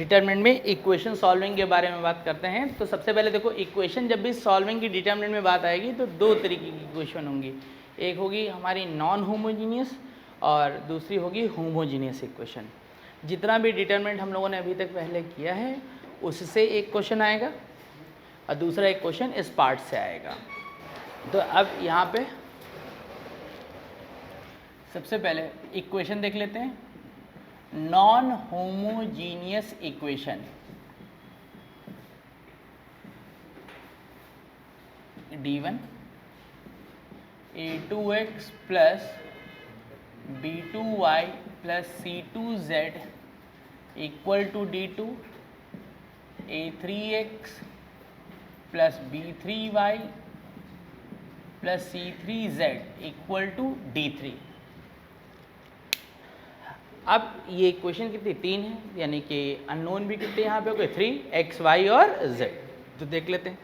Determinant में equation solving के बारे में बात करते हैं। तो सबसे पहले देखो, इक्वेशन जब भी सॉल्विंग की डिटरमिनेंट में बात आएगी तो दो तरीके की इक्वेशन होंगी। एक होगी हमारी नॉन होमोजीनियस और दूसरी होगी होमोजीनियस इक्वेशन। जितना भी डिटरमिनेंट हम लोगों ने अभी तक पहले किया है उससे एक क्वेश्चन आएगा और दूसरा एक क्वेश्चन इस पार्ट से आएगा। तो अब यहाँ पे सबसे पहले इक्वेशन देख लेते हैं। Non homogeneous equation, d1 a2x plus b2y plus c2z equal to d2 a3x plus b3y plus c3z equal to d3। अब ये इक्वेशन कितनी, 3 है, यानी कि अननोन भी कितने यहाँ पे हो गए, 3 x y और z। तो देख लेते हैं।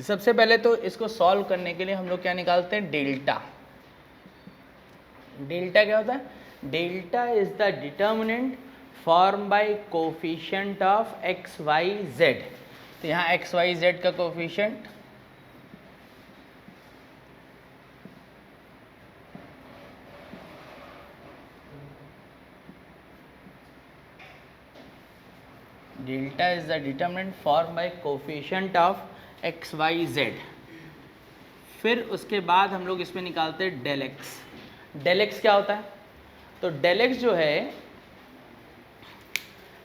सबसे पहले तो इसको सॉल्व करने के लिए हम लोग क्या निकालते हैं, डेल्टा। डेल्टा क्या होता है, delta is the determinant form by coefficient of x y z। तो यहाँ x y z का coefficient delta is the determinant form by coefficient of x Y Z. फिर उसके बाद हम लोग इसमें निकालते हैं डेल एक्स। डेल एक्स क्या होता है, तो डेल एक्स जो है,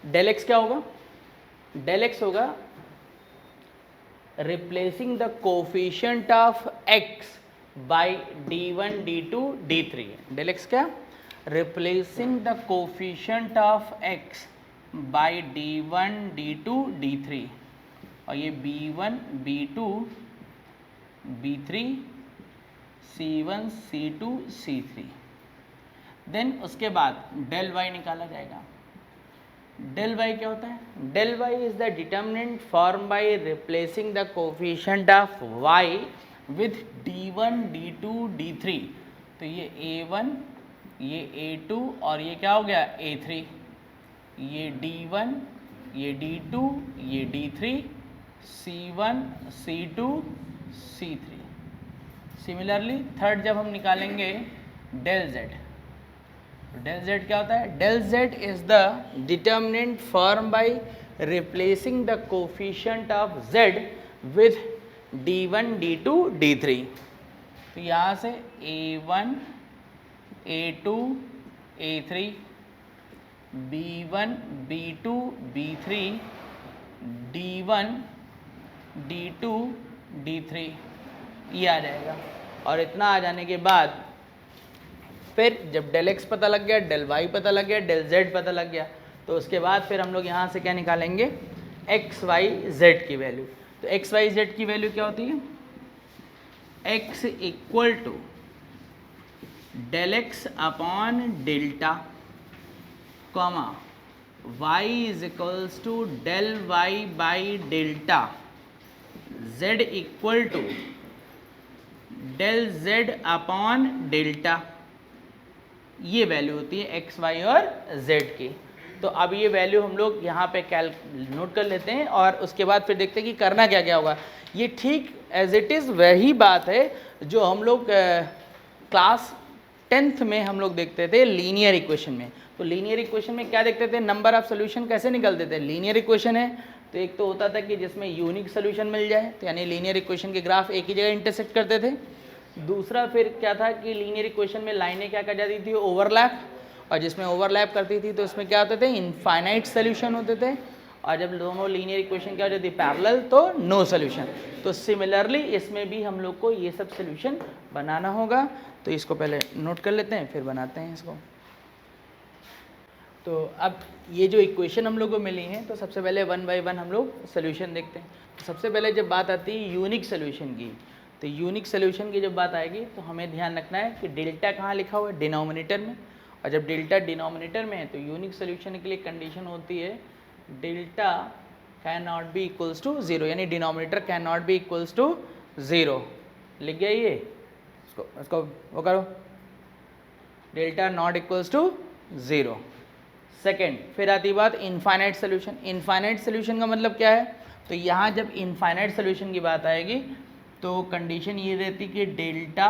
डेल एक्स क्या होगा, डेल एक्स होगा replacing the coefficient of x by d1 d2 d3। Del x क्या, replacing the coefficient of x by d1 d2 d3, और ये b1 b2 b3 c1 c2 c3। Then उसके बाद del y निकाला जाएगा। Del y क्या होता है, del y is the determinant form by replacing the coefficient of y with d1 d2 d3। तो ये a1 ये a2 और ये क्या हो गया a3, ये d1 ये d2 ये d3 c1 c2 c3। Similarly third जब हम निकालेंगे डेल z, डेल z क्या होता है, del z is the determinant form by replacing the coefficient of z with d1 d2 d3। तो यहाँ से a1 a2 a3 b1 b2 b3 d1 d2 d3 ये आ जाएगा। और इतना आ जाने के बाद फिर जब डेल x पता लग गया, डेल y पता लग गया, डेल z पता लग गया, तो उसके बाद फिर हम लोग यहाँ से क्या निकालेंगे, x y z की वैल्यू। तो x y z की वैल्यू क्या होती है, x equal to del x upon delta comma y is equals to del y by delta, z equal to del z upon delta. ये value होती है x y और z की। तो अब ये वैल्यू हम लोग यहाँ पे नोट कर लेते हैं और उसके बाद फिर देखते हैं कि करना क्या क्या होगा। ये ठीक एज इट इज़ वही बात है जो हम लोग क्लास 10th में हम लोग देखते थे लीनियर इक्वेशन में। तो लीनियर इक्वेशन में क्या देखते थे, नंबर ऑफ सोल्यूशन कैसे निकलते थे। लीनियर इक्वेशन है तो एक तो होता था कि जिसमें यूनिक सोल्यूशन मिल जाए, तो यानी लीनियर इक्वेशन के ग्राफ एक ही जगह इंटरसेक्ट करते थे। दूसरा फिर क्या था कि लीनियर इक्वेशन में लाइनें क्या कर जाती थी, ओवरलैप, और जिसमें ओवरलैप करती थी तो इसमें क्या होते थे, इनफाइनाइट सोल्यूशन होते थे। और जब दोनों लीनियर इक्वेशन क्या हो जाती पैरेलल तो नो सोल्यूशन। तो सिमिलरली इसमें भी हम लोग को ये सब सोल्यूशन बनाना होगा। तो इसको पहले नोट कर लेते हैं फिर बनाते हैं इसको। तो अब ये जो इक्वेशन हम लोग को मिली हैं तो सबसे पहले 1 बाय 1 हम लोग सोल्यूशन देखते हैं। तो सबसे पहले जब बात आती है यूनिक सोल्यूशन की, तो यूनिक सोल्यूशन की जब बात आएगी तो हमें ध्यान रखना है कि डेल्टा कहाँ लिखा हुआ है, डिनोमिनेटर में। और जब डेल्टा डिनोमिनेटर में है तो यूनिक सोल्यूशन के लिए कंडीशन होती है delta can not be equals to 0, यानी denominator can not be equals to 0। लिख गया ये, इसको वो करो, delta not equals to 0। Second, फिर आती बात इनफाइनाइट सोल्यूशन। इनफाइनाइट सोल्यूशन का मतलब क्या है? तो यहाँ जब इनफाइनाइट सोल्यूशन की बात आएगी तो कंडीशन ये रहती कि delta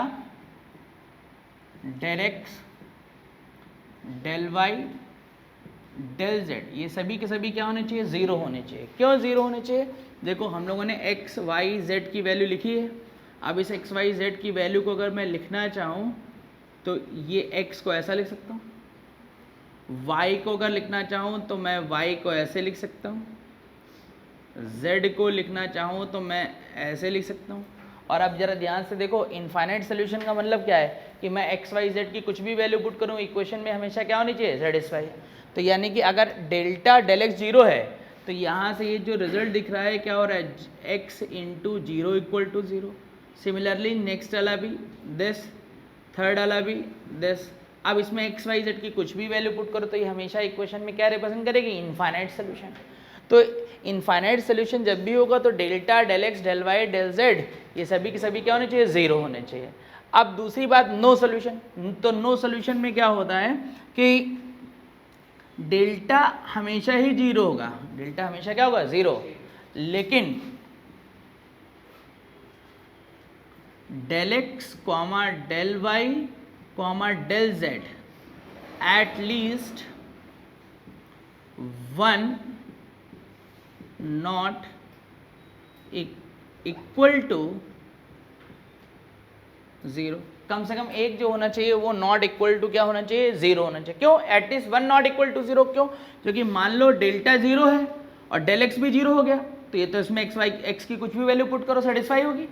del x del Y del Z ये सभी के सभी क्या होने चाहिए? ज़ीरो होने चाहिए। क्यों ज़ीरो होने चाहिए? देखो हम लोगों ने एक्स वाई जेड की वैल्यू लिखी है। अब इस एक्स वाई जेड की वैल्यू को अगर मैं लिखना चाहूँ तो ये एक्स को ऐसा लिख सकता हूँ, y को अगर लिखना चाहूँ तो मैं y को ऐसे लिख सकता हूँ, z को लिखना चाहूँ तो मैं ऐसे लिख सकता हूँ। और अब जरा ध्यान से देखो, इनफाइनाइट सोल्यूशन का मतलब क्या है कि मैं x y z की कुछ भी वैल्यू पुट करूँ, इक्वेशन में हमेशा क्या होनी चाहिए? सेटिस्फाई। तो यानी कि अगर डेल्टा डेल एक्स जीरो है तो यहाँ से ये जो रिजल्ट दिख रहा है क्या हो रहा है? x into zero equal to zero. Similarly next वाला भी दिस, थर्ड वाला भी दिस। अब इसमें एक्स वाई जेड की कुछ भी वैल्यू पुट करो तो ये हमेशा इक्वेशन में क्या रिप्रेजेंट करेगी? Infinite solution. तो इनफाइनाइट सोल्यूशन जब भी होगा तो delta del x del Y del Z ये सभी के सभी क्या होने चाहिए? ज़ीरो होने चाहिए। अब दूसरी बात, नो सोल्यूशन। तो नो सोल्यूशन में क्या होता है कि डेल्टा हमेशा ही जीरो होगा, डेल्टा हमेशा क्या होगा? ज़ीरो। लेकिन del X comma del Y comma del Z at least one not equal to zero. कम से कम एक जो होना चाहिए वो नॉट इक्वल टू क्या होना चाहिए? ज़ीरो होना चाहिए। क्यों? At least one not equal to zero. क्यों? क्योंकि मान लो डेल्टा ज़ीरो है और डेल एक्स भी जीरो हो गया तो ये तो इसमें एक्स वाई एक्स की कुछ भी वैल्यू पुट करो सेटिस्फाई होगी।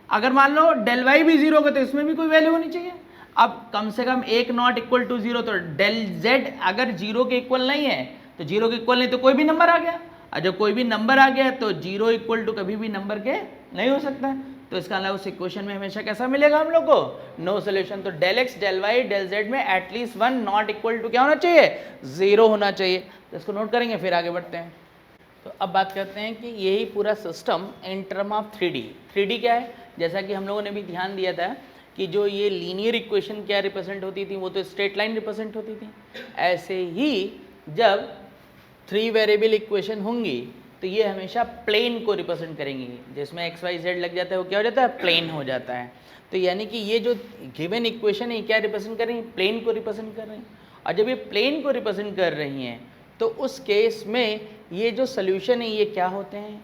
अगर मान लो डेल वाई भी जीरो होगा तो इसमें भी कोई वैल्यू होनी चाहिए। अब कम से कम एक नॉट इक्वल टू जीरो, तो डेल जेड अगर जीरो के इक्वल नहीं है तो जीरो के इक्वल नहीं तो कोई भी नंबर आ गया, और जब कोई भी नंबर आ गया तो जीरो इक्वल टू कभी भी नंबर के नहीं हो सकता है। तो इसका अलावा उस इक्वेशन में हमेशा कैसा मिलेगा हम लोग को? No solution. तो del x del Y del Z में at least one not equal to क्या होना चाहिए? ज़ीरो होना चाहिए। तो इसको नोट करेंगे, फिर आगे बढ़ते हैं। तो अब बात करते हैं कि यही पूरा system in term of 3D। 3D क्या है? जैसा कि हम लोगों ने भी ध्यान दिया था कि जो ये लीनियर इक्वेशन क्या रिप्रेजेंट होती थी, वो तो स्ट्रेट लाइन रिप्रेजेंट होती थी। ऐसे ही जब 3 वेरिएबल इक्वेशन होंगी तो ये हमेशा प्लेन को रिप्रेजेंट करेंगी। जिसमें एक्स वाई जेड लग जाता है वो क्या हो जाता है? प्लेन हो जाता है। तो यानी कि ये जो गिवन इक्वेशन है क्या रिप्रेजेंट कर रही है? प्लेन को रिप्रेजेंट कर रही हैं। और जब ये प्लेन को रिप्रेजेंट कर रही हैं तो उस केस में ये जो सोल्यूशन है ये क्या होते हैं,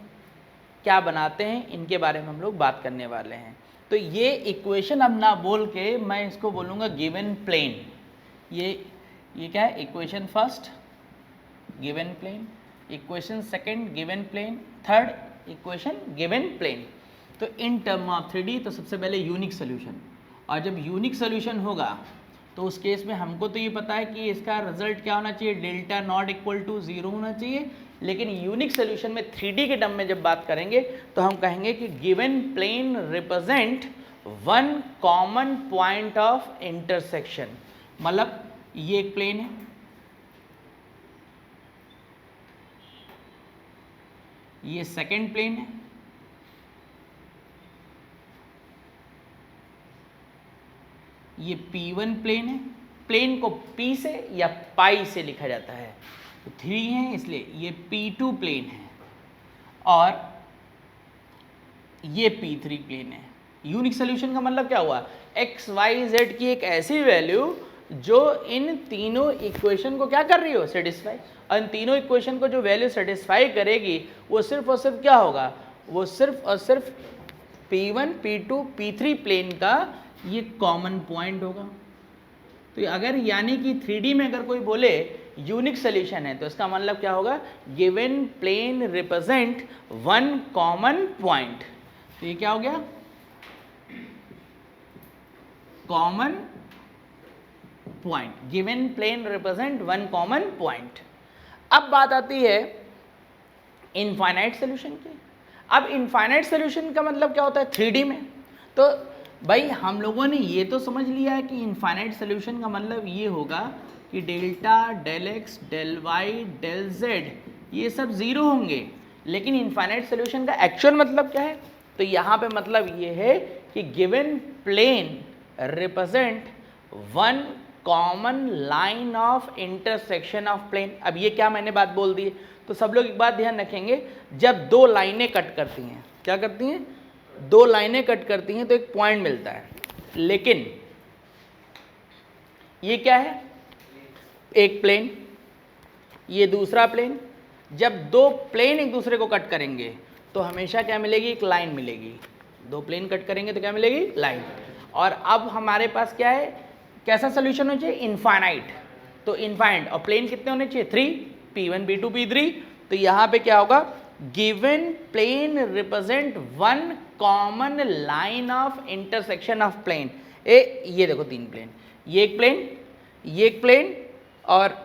क्या बनाते हैं, इनके बारे में हम लोग बात करने वाले हैं। तो ये इक्वेशन अब ना बोल के मैं इसको बोलूँगा गिवन प्लेन। ये क्या है? Equation first given plane, equation second given plane, third equation given plane. तो इन टर्म ऑफ 3D तो सबसे पहले यूनिक सोल्यूशन। और जब यूनिक सोल्यूशन होगा तो उस केस में हमको तो ये पता है कि इसका रिजल्ट क्या होना चाहिए? Delta not equal to zero होना चाहिए। लेकिन यूनिक सोल्यूशन में 3D के टर्म में जब बात करेंगे तो हम कहेंगे कि given plane represent one common point of intersection. मतलब ये एक प्लेन है, ये सेकेंड प्लेन है, ये P1 प्लेन है। प्लेन को P से या पाई से लिखा जाता है, तो 3 है इसलिए ये P2 प्लेन है और ये P3 प्लेन है। यूनिक सोल्यूशन का मतलब क्या हुआ? एक्स वाई जेड की एक ऐसी वैल्यू जो इन तीनों इक्वेशन को क्या कर रही हो? सेटिस्फाई। और इन तीनों इक्वेशन को जो वैल्यू सेटिस्फाई करेगी वो सिर्फ और सिर्फ क्या होगा? वो सिर्फ और सिर्फ P1 P2 P3 प्लेन का ये कॉमन पॉइंट होगा। तो अगर यानी कि 3D में अगर कोई बोले यूनिक सोल्यूशन है तो इसका मतलब क्या होगा? Given plane represent one common point. तो ये क्या हो गया? Common point. Given plane represent one common point. अब बात आती है इनफाइनाइट सोल्यूशन की। अब इनफाइनाइट सोल्यूशन का मतलब क्या होता है 3D में? तो भाई हम लोगों ने ये तो समझ लिया है कि इनफाइनाइट सोल्यूशन का मतलब ये होगा कि delta del x del Y del Z ये सब ज़ीरो होंगे। लेकिन इनफाइनाइट सोल्यूशन का एक्चुअल मतलब क्या है? तो यहाँ पे मतलब ये है कि given plane represent one common line of intersection of plane. अब ये क्या मैंने बात बोल दी है, तो सब लोग एक बात ध्यान रखेंगे, जब दो लाइनें कट करती हैं, क्या करती हैं, दो लाइनें कट करती हैं तो एक पॉइंट मिलता है, लेकिन ये क्या है, एक प्लेन, ये दूसरा प्लेन। जब दो प्लेन एक दूसरे को कट करेंगे तो हमेशा क्या मिलेगी, एक लाइन मिलेगी। दो प्लेन कट करेंगे तो क्या मिलेगी, लाइन। और अब हमारे पास क्या है, कैसा सोल्यूशन होना चाहिए, इनफाइनाइट। तो इनफाइनाइट, और प्लेन कितने होने चाहिए, 3, P1 P2 P3। तो यहाँ पे क्या होगा, given plane represent one common line of intersection of plane. ये देखो 3 प्लेन, ये एक प्लेन, ये एक प्लेन, और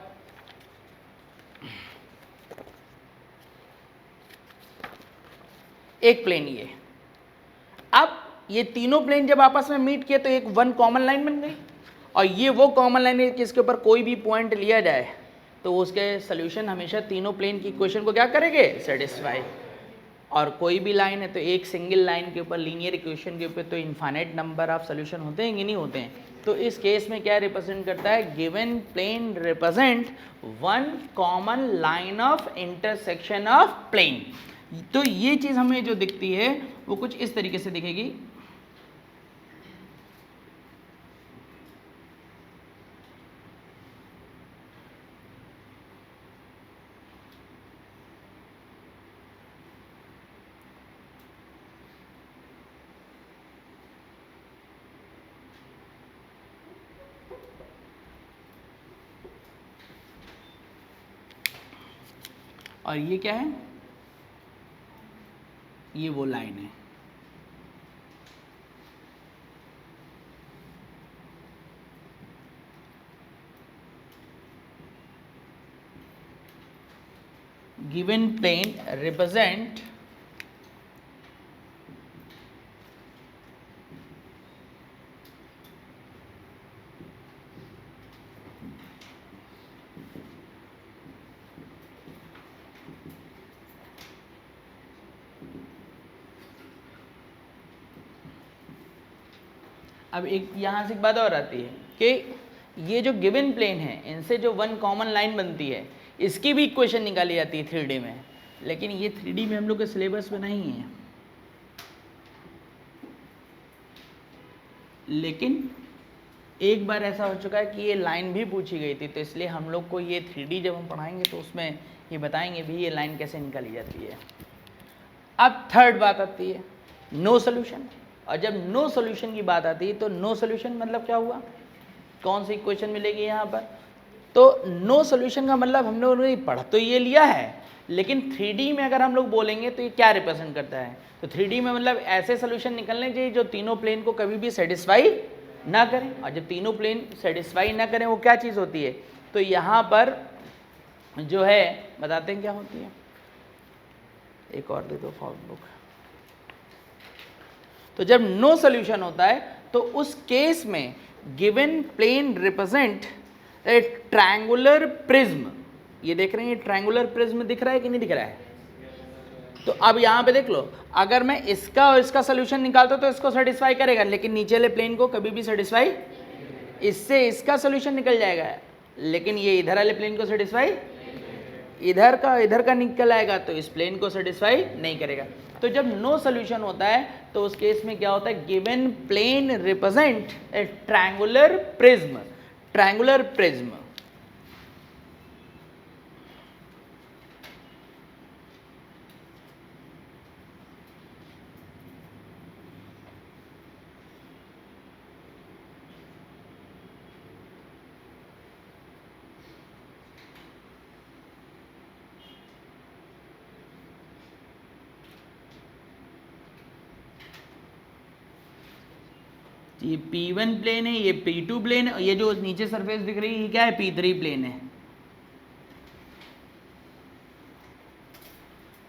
एक प्लेन ये। अब ये तीनों प्लेन जब आपस में मीट किए तो एक वन कॉमन लाइन बन गई, और ये वो कॉमन लाइन है कि इसके ऊपर कोई भी पॉइंट लिया जाए तो उसके सोल्यूशन हमेशा तीनों प्लेन की इक्वेशन को क्या करेंगे, सेटिस्फाई। और कोई भी लाइन है तो एक सिंगल लाइन के ऊपर, लीनियर इक्वेशन के ऊपर तो इनफाइनाइट नंबर ऑफ सोल्यूशन होते हैं कि नहीं होते हैं। तो इस केस में क्या रिप्रेजेंट करता है, given plane represent one common line of intersection of plane. तो ये चीज़ हमें जो दिखती है वो कुछ इस तरीके से दिखेगी। और ये क्या है, ये वो लाइन है। गिवन प्लेन रिप्रेजेंट अब एक यहाँ से एक बात और आती है कि ये जो गिवन प्लेन है, इनसे जो वन कॉमन लाइन बनती है, इसकी भी इक्वेशन निकाली जाती है 3D में, लेकिन ये 3D में हम लोग के सिलेबस में नहीं है। लेकिन एक बार ऐसा हो चुका है कि ये लाइन भी पूछी गई थी, तो इसलिए हम लोग को ये 3D जब हम पढ़ाएंगे तो उसमें ये बताएंगे भी ये लाइन कैसे निकाली जाती है। अब थर्ड बात आती है, नो सोल्यूशन। और जब नो सोल्यूशन की बात आती है तो नो सोल्यूशन मतलब क्या हुआ, कौन सी इक्वेशन मिलेगी यहाँ पर। तो नो सोल्यूशन का मतलब हम लोगों ने पढ़ तो ये लिया है, लेकिन 3D में अगर हम लोग बोलेंगे तो ये क्या रिप्रेजेंट करता है, तो 3D में मतलब ऐसे सोल्यूशन निकलने चाहिए जो तीनों प्लेन को कभी भी सेटिस्फाई ना करें। और जब तीनों प्लेन सेटिस्फाई ना करें वो क्या चीज़ होती है, तो यहाँ पर जो है बताते हैं क्या होती है, एक और दे दो फॉर्म बुक। तो जब नो सोल्यूशन होता है तो उस केस में given plane represent a triangular prism. ये देख रहे हैं, ये ट्रायंगुलर प्रिज्म दिख रहा है कि नहीं दिख रहा है। तो अब यहाँ पे देख लो, अगर मैं इसका और इसका सोल्यूशन निकालता तो इसको सेटिस्फाई करेगा, लेकिन नीचे वाले प्लेन को कभी भी सेटिस्फाई, इससे इसका सोल्यूशन निकल जाएगा, लेकिन ये इधर वाले प्लेन को सेटिस्फाई, इधर का निकल आएगा तो इस प्लेन को सेटिस्फाई नहीं करेगा। तो जब नो सोल्यूशन होता है तो उस केस में क्या होता है, given plane represent a triangular prism. Triangular prism ये P1 प्लेन है, ये P2 प्लेन है, ये जो नीचे सरफेस दिख रही है ये क्या है, P3 प्लेन है।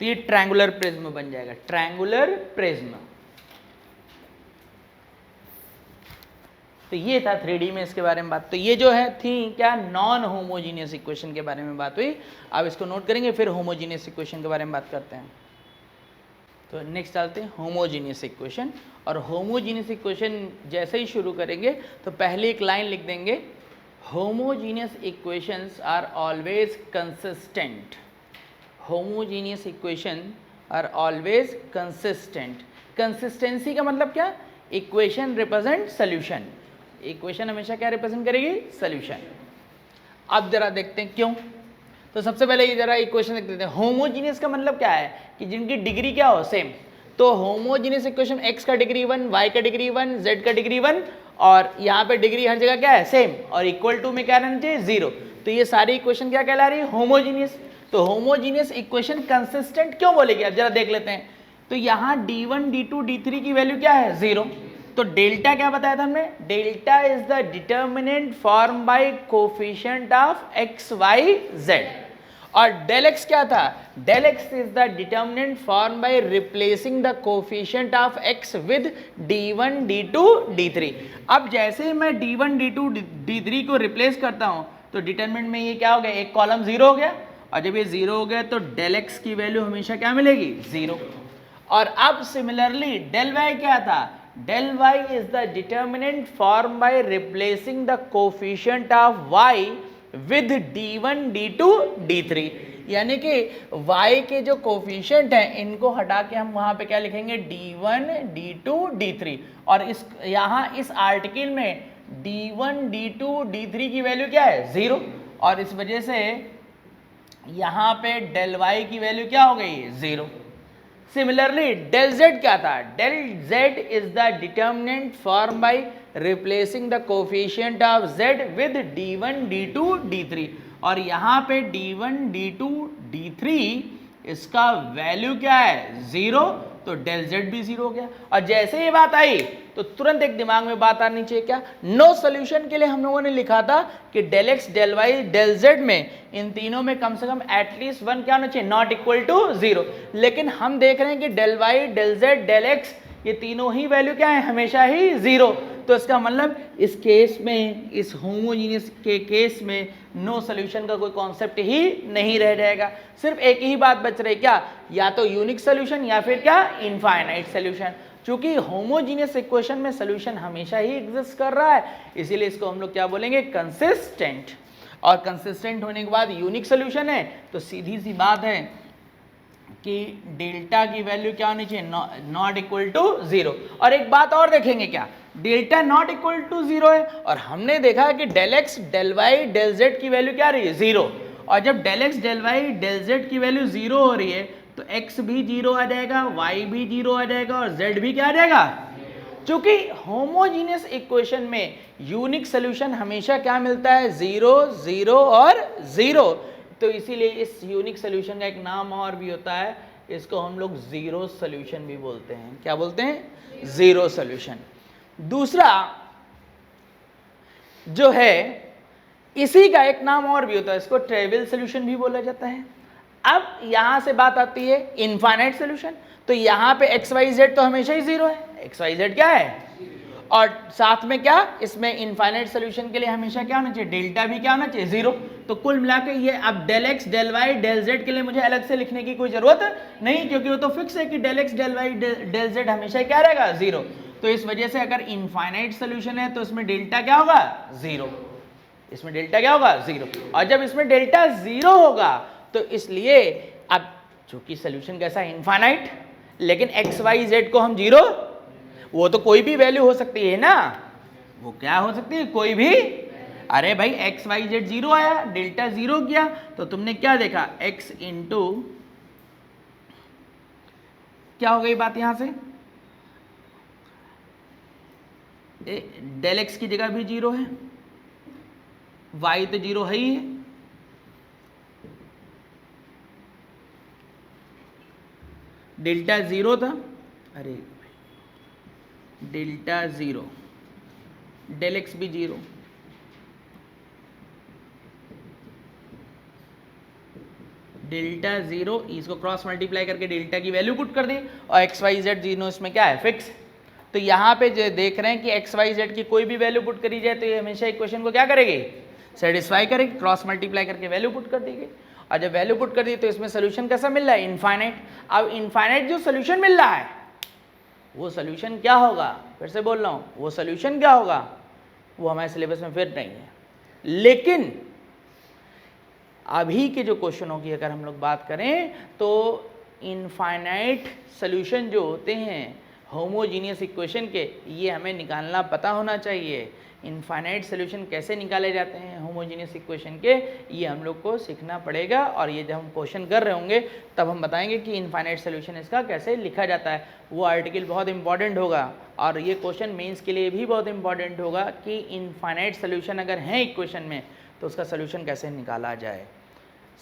तो ये ट्रायंगुलर प्रिज्म बन जाएगा, ट्रायंगुलर प्रिज्म। तो ये था 3D में इसके बारे में बात। तो ये जो है थी क्या, नॉन होमोजीनियस इक्वेशन के बारे में बात हुई। अब इसको नोट करेंगे, फिर होमोजीनियस इक्वेशन के बारे में बात करते हैं। तो नेक्स्ट डालते हैं होमोजीनियस इक्वेशन। और होमोजीनियस इक्वेशन जैसे ही शुरू करेंगे तो पहले एक लाइन लिख देंगे homogeneous equations are always consistent. Homogeneous equation are always consistent. Consistency का मतलब क्या? Equation represent solution. इक्वेशन हमेशा क्या रिप्रेजेंट करेगी? सोल्यूशन. अब जरा देखते हैं क्यों. तो सबसे पहले ये जरा इक्वेशन देख लेते हैं. होमोजीनियस का मतलब क्या है? कि जिनकी डिग्री क्या हो? सेम. तो होमोजीनियस इक्वेशन x का डिग्री 1, y का डिग्री 1, z का डिग्री 1 और यहाँ पे डिग्री हर जगह क्या है? सेम. और इक्वल टू में क्या रहना चाहिए? 0. तो ये सारी इक्वेशन क्या कहला रही है? होमोजीनियस. तो होमोजीनियस इक्वेशन कंसिस्टेंट क्यों बोलेगी? अब जरा देख लेते हैं. तो यहाँ d1, d2, d3 की वैल्यू क्या है? 0. तो डेल्टा क्या बताया था हमने? Delta is the determinant form by coefficient of x, y, z. और डेल एक्स क्या था? Del x is the determinant form by replacing the coefficient of x with d1, d2, d3. अब जैसे ही मैं d1, d2, d3 को replace करता हूं तो डिटर्मिनेंट में ये क्या हो गया? एक कॉलम 0 हो गया. और जब ये 0 हो गया तो डेल एक्स की वैल्यू हमेशा क्या मिलेगी? 0. और अब सिमिलरली डेल वाई क्या था? Del Y is the determinant form by replacing the coefficient of y with d1, d2, d3. यानी कि y के जो कोफिशिएंट हैं इनको हटा के हम वहां पे क्या लिखेंगे? d1, d2, d3. और इस यहाँ इस आर्टिकल में d1, d2, d3 की वैल्यू क्या है? 0. और इस वजह से यहाँ पे डेल y की वैल्यू क्या हो गई? 0. सिमिलरली डेल z क्या था? Del z is the determinant form by replacing the coefficient of z with d1, d2, d3. और यहाँ पे d1, d2, d3 इसका वैल्यू क्या है? 0. तो डेल z भी 0 हो गया. और जैसे ये बात आई तो तुरंत एक दिमाग में बात आनी चाहिए क्या? नो सॉल्यूशन के लिए हम लोगों ने लिखा था कि del x, del y, del z में इन तीनों में कम से कम एटलीस्ट 1 क्या होना चाहिए? Not equal to 0. लेकिन हम देख रहे हैं कि del y, del z, del x ये तीनों ही वैल्यू क्या है? हमेशा ही 0. तो इसका मतलब इस केस में, इस होमोजीनियस के केस में नो सॉल्यूशन का कोई कॉन्सेप्ट ही नहीं रह जाएगा. सिर्फ एक ही बात बच रही क्या? या तो यूनिक सॉल्यूशन या फिर क्या? Infinite solution. चूंकि होमोजीनियस इक्वेशन में सॉल्यूशन हमेशा ही एग्जिस्ट कर रहा है इसीलिए इसको हम लोग क्या बोलेंगे? कंसिस्टेंट. और कंसिस्टेंट होने के बाद यूनिक सॉल्यूशन है तो सीधी सी बात है कि डेल्टा की वैल्यू क्या होनी चाहिए? Not equal to 0. और एक बात और देखेंगे क्या? डेल्टा नॉट इक्वल टू 0 है और हमने देखा है कि del x, del Y, del Z की वैल्यू क्या रही है? 0. और जब del x, del Y, del Z की वैल्यू 0 हो रही है तो x भी 0 आ जाएगा, y भी 0 आ जाएगा और z भी क्या आ जाएगा? क्योंकि होमोजीनियस इक्वेशन में यूनिक सॉल्यूशन हमेशा क्या मिलता है? 0, 0 और 0. तो इसीलिए इस यूनिक सॉल्यूशन का एक नाम और भी होता है, इसको हम लोग जीरो सॉल्यूशन भी बोलते हैं. क्या बोलते हैं? Zero solution. दूसरा जो है इसी का एक नाम और भी होता है, इसको ट्राइवियल सॉल्यूशन भी बोला जाता है. अब यहां से बात आती है इनफाइनाइट सॉल्यूशन. तो यहां पे एक्स वाई जेड तो हमेशा ही 0 है. एक्स वाई जेड क्या है? और साथ में क्या? इसमें इनफाइनाइट सॉल्यूशन के लिए हमेशा क्या होना चाहिए? डेल्टा भी क्या होना चाहिए? 0. तो कुल मिलाकर ये अब del x, del Y, del Z के लिए मुझे अलग से लिखने की कोई जरूरत नहीं, क्योंकि वो तो फिक्स है कि del x, del Y, del Z हमेशा क्या रहेगा? 0. तो इस वजह से अगर इनफाइनाइट सॉल्यूशन है तो इसमें डेल्टा क्या होगा? 0. इसमें डेल्टा क्या होगा? 0. और जब इसमें डेल्टा 0 होगा तो इसलिए अब चूंकि सॉल्यूशन कैसा है? इनफाइनाइट. लेकिन एक्स वाई जेड को हम 0, वो तो कोई भी वैल्यू हो सकती है ना. वो क्या हो सकती है? कोई भी. अरे भाई एक्स वाई जेड 0 आया, डेल्टा 0 किया तो तुमने क्या देखा? x इंटू क्या हो गई बात यहां से? डेल एक्स की जगह भी 0 है, y तो 0 है ही है. डेल्टा 0 था, अरे डेल्टा 0, डेल एक्स भी 0, डेल्टा 0, इसको क्रॉस मल्टीप्लाई करके डेल्टा की वैल्यू पुट कर दी और एक्स वाई जेड 0 इसमें क्या है? फिक्स. तो यहाँ पे जो देख रहे हैं कि एक्स वाई जेड की कोई भी वैल्यू पुट करी जाए तो ये हमेशा इक्वेशन को क्या करेगी? सेटिस्फाई करेगी. क्रॉस मल्टीप्लाई करके वैल्यू पुट कर दी गई और जब वैल्यू पुट कर दी तो इसमें सोल्यूशन कैसा मिल रहा है? इनफाइनाइट. अब इनफाइनाइट जो सोल्यूशन मिल रहा है वो सोल्यूशन क्या होगा? फिर से बोल रहा हूँ, वो सोल्यूशन क्या होगा? वो हमारे सिलेबस में फिर नहीं है. लेकिन अभी के जो क्वेश्चनों की अगर हम लोग बात करें तो इनफाइनाइट सोल्यूशन जो होते हैं होमोजीनियस इक्वेशन के, ये हमें निकालना पता होना चाहिए। इनफाइनाइट सोल्यूशन कैसे निकाले जाते हैं होमोजीनियस इक्वेशन के, ये हम लोग को सीखना पड़ेगा। और ये जब हम क्वेश्चन कर रहे होंगे तब हम बताएंगे कि इनफाइनाइट सोल्यूशन इसका कैसे लिखा जाता है। वो आर्टिकल बहुत इंपॉर्टेंट होगा और ये क्वेश्चन मेंस के लिए भी बहुत इंपॉर्टेंट होगा कि इनफाइनाइट सोल्यूशन अगर है इक्वेशन में तो उसका सोल्यूशन कैसे निकाला जाए।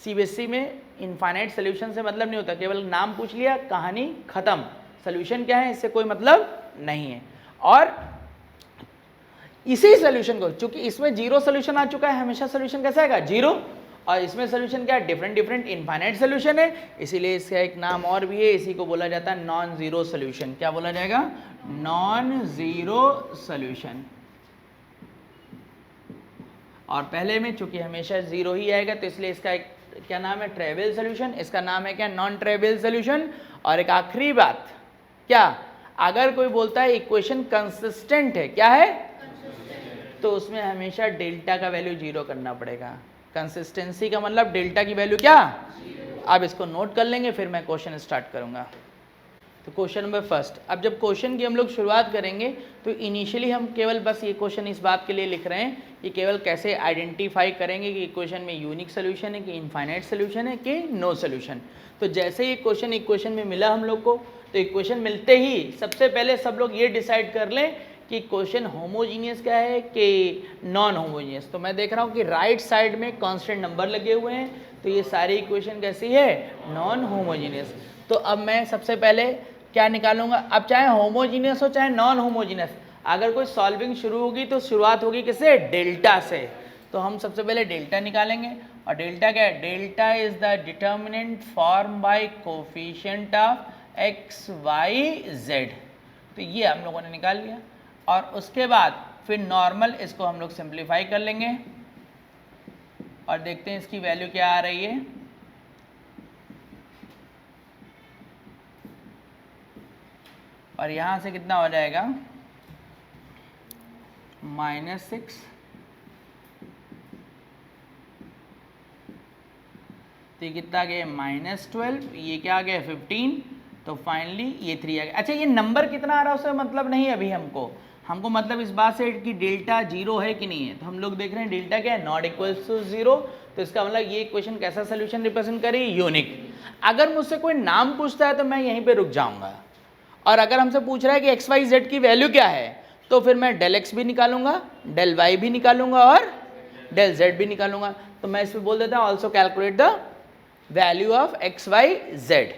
सीबीएसई में इनफाइनाइट सोल्यूशन से मतलब नहीं होता, केवल नाम पूछ लिया कहानी खत्म, सोल्यूशन क्या है इससे कोई मतलब नहीं है। और इसी सोल्यूशन को, चूंकि इसमें जीरो सोल्यूशन आ चुका है, हमेशा सोल्यूशन कैसा आएगा जीरो, और इसमें सोल्यूशन क्या है डिफरेंट डिफरेंट इनफाइनाइट सोल्यूशन है, इसीलिए इसका एक नाम और भी है, इसी को बोला जाता है नॉन जीरो सोल्यूशन। क्या बोला जाएगा? Non zero solution. और पहले में चूंकि हमेशा जीरो ही आएगा तो इसलिए इसका एक क्या नाम है? Trivial solution. इसका नाम है क्या? Non trivial solution. और एक आखिरी बात, क्या अगर कोई बोलता है इक्वेशन कंसिस्टेंट है, क्या है? तो उसमें हमेशा डेल्टा का वैल्यू जीरो करना पड़ेगा। कंसिस्टेंसी का मतलब डेल्टा की वैल्यू क्या? आप इसको नोट कर लेंगे, फिर मैं क्वेश्चन स्टार्ट करूंगा। तो क्वेश्चन नंबर फर्स्ट, अब जब क्वेश्चन की हम लोग शुरुआत करेंगे तो इनिशियली हम केवल बस ये क्वेश्चन इस बात के लिए लिख रहे हैं कि केवल कैसे आइडेंटिफाई करेंगे कि इक्वेशन में यूनिक सोल्यूशन है कि इनफाइनाइट सोल्यूशन है कि नो सोल्यूशन। तो जैसे ही क्वेश्चन इक्वेशन में मिला हम लोग को, तो इक्वेशन मिलते ही सबसे पहले सब लोग ये डिसाइड कर लें कि क्वेश्चन होमोजीनियस क्या है कि नॉन होमोजीनियस। तो मैं देख रहा हूँ कि राइट साइड में कांस्टेंट नंबर लगे हुए हैं, तो ये सारी इक्वेशन कैसी है? Non homogeneous. तो अब मैं सबसे पहले क्या निकालूंगा? अब चाहे होमोजीनियस हो चाहे नॉन होमोजीनियस, अगर कोई सॉल्विंग शुरू होगी तो शुरुआत होगी किससे? डेल्टा से। तो हम सबसे पहले डेल्टा निकालेंगे। और डेल्टा क्या है? Delta is the determinant form by coefficient of x Y Z. तो ये हम लोगों ने निकाल लिया। और उसके बाद फिर नॉर्मल इसको हम लोग सिंप्लीफाई कर लेंगे और देखते हैं इसकी वैल्यू क्या आ रही है। और यहाँ से कितना हो जाएगा? -6। तो ये कितना आ गया? -12। ये क्या आ गया? 15। तो फाइनली ये 3 आ गया। अच्छा, ये नंबर कितना आ रहा है उससे मतलब नहीं है अभी हमको मतलब इस बात से कि डेल्टा जीरो है कि नहीं है। तो हम लोग देख रहे हैं डेल्टा क्या है? Not equals to zero. तो इसका मतलब ये इक्वेशन कैसा सोल्यूशन रिप्रेजेंट करी? यूनिक। अगर मुझसे कोई नाम पूछता है तो मैं यहीं पे रुक जाऊंगा, और अगर हमसे पूछ रहा है कि एक्स वाई जेड की वैल्यू क्या है तो फिर मैं डेल एक्स भी निकालूंगा, डेल वाई भी निकालूंगा और डेल जेड भी निकालूंगा। तो मैं इसमें बोल देता हूँ also calculate the value of x Y Z.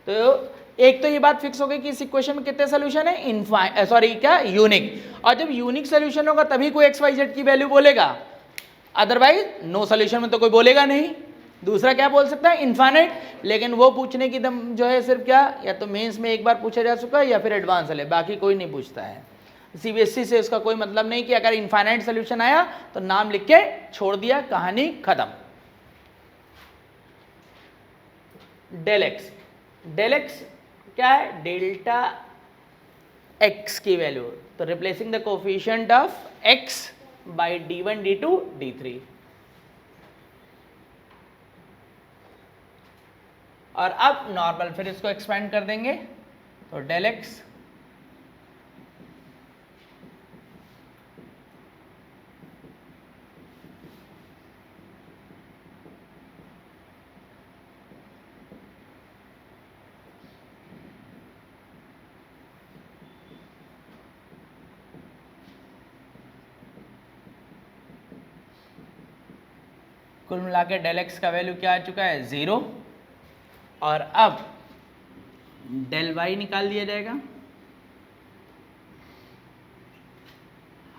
तो एक तो ये बात फिक्स हो गई कि इस इक्वेशन में कितने सोल्यूशन है? क्या? यूनिक। और जब यूनिक सोल्यूशन होगा तभी कोई एक्स वाई जेड की वैल्यू बोलेगा, अदरवाइज नो सोल्यूशन में तो कोई बोलेगा नहीं। दूसरा क्या बोल सकता है? इनफाइनाइट। लेकिन वो पूछने की दम जो है सिर्फ क्या, या तो मेंस में एक बार पूछा जा चुका है या फिर एडवांस वाले, बाकी कोई नहीं पूछता है। सीबीएसई से उसका कोई मतलब नहीं कि अगर इनफाइनाइट सोल्यूशन आया तो नाम लिख के छोड़ दिया, कहानी खत्म। डेल एक्स, डेल एक्स क्या है? डेल्टा एक्स की वैल्यू। तो replacing the coefficient of x by d1 d2 d3। और अब नॉर्मल फिर इसको एक्सपेंड कर देंगे, तो डेल एक्स कुल मिला के डेल एक्स का वैल्यू क्या आ चुका है? 0। और अब डेल वाई निकाल दिया जाएगा।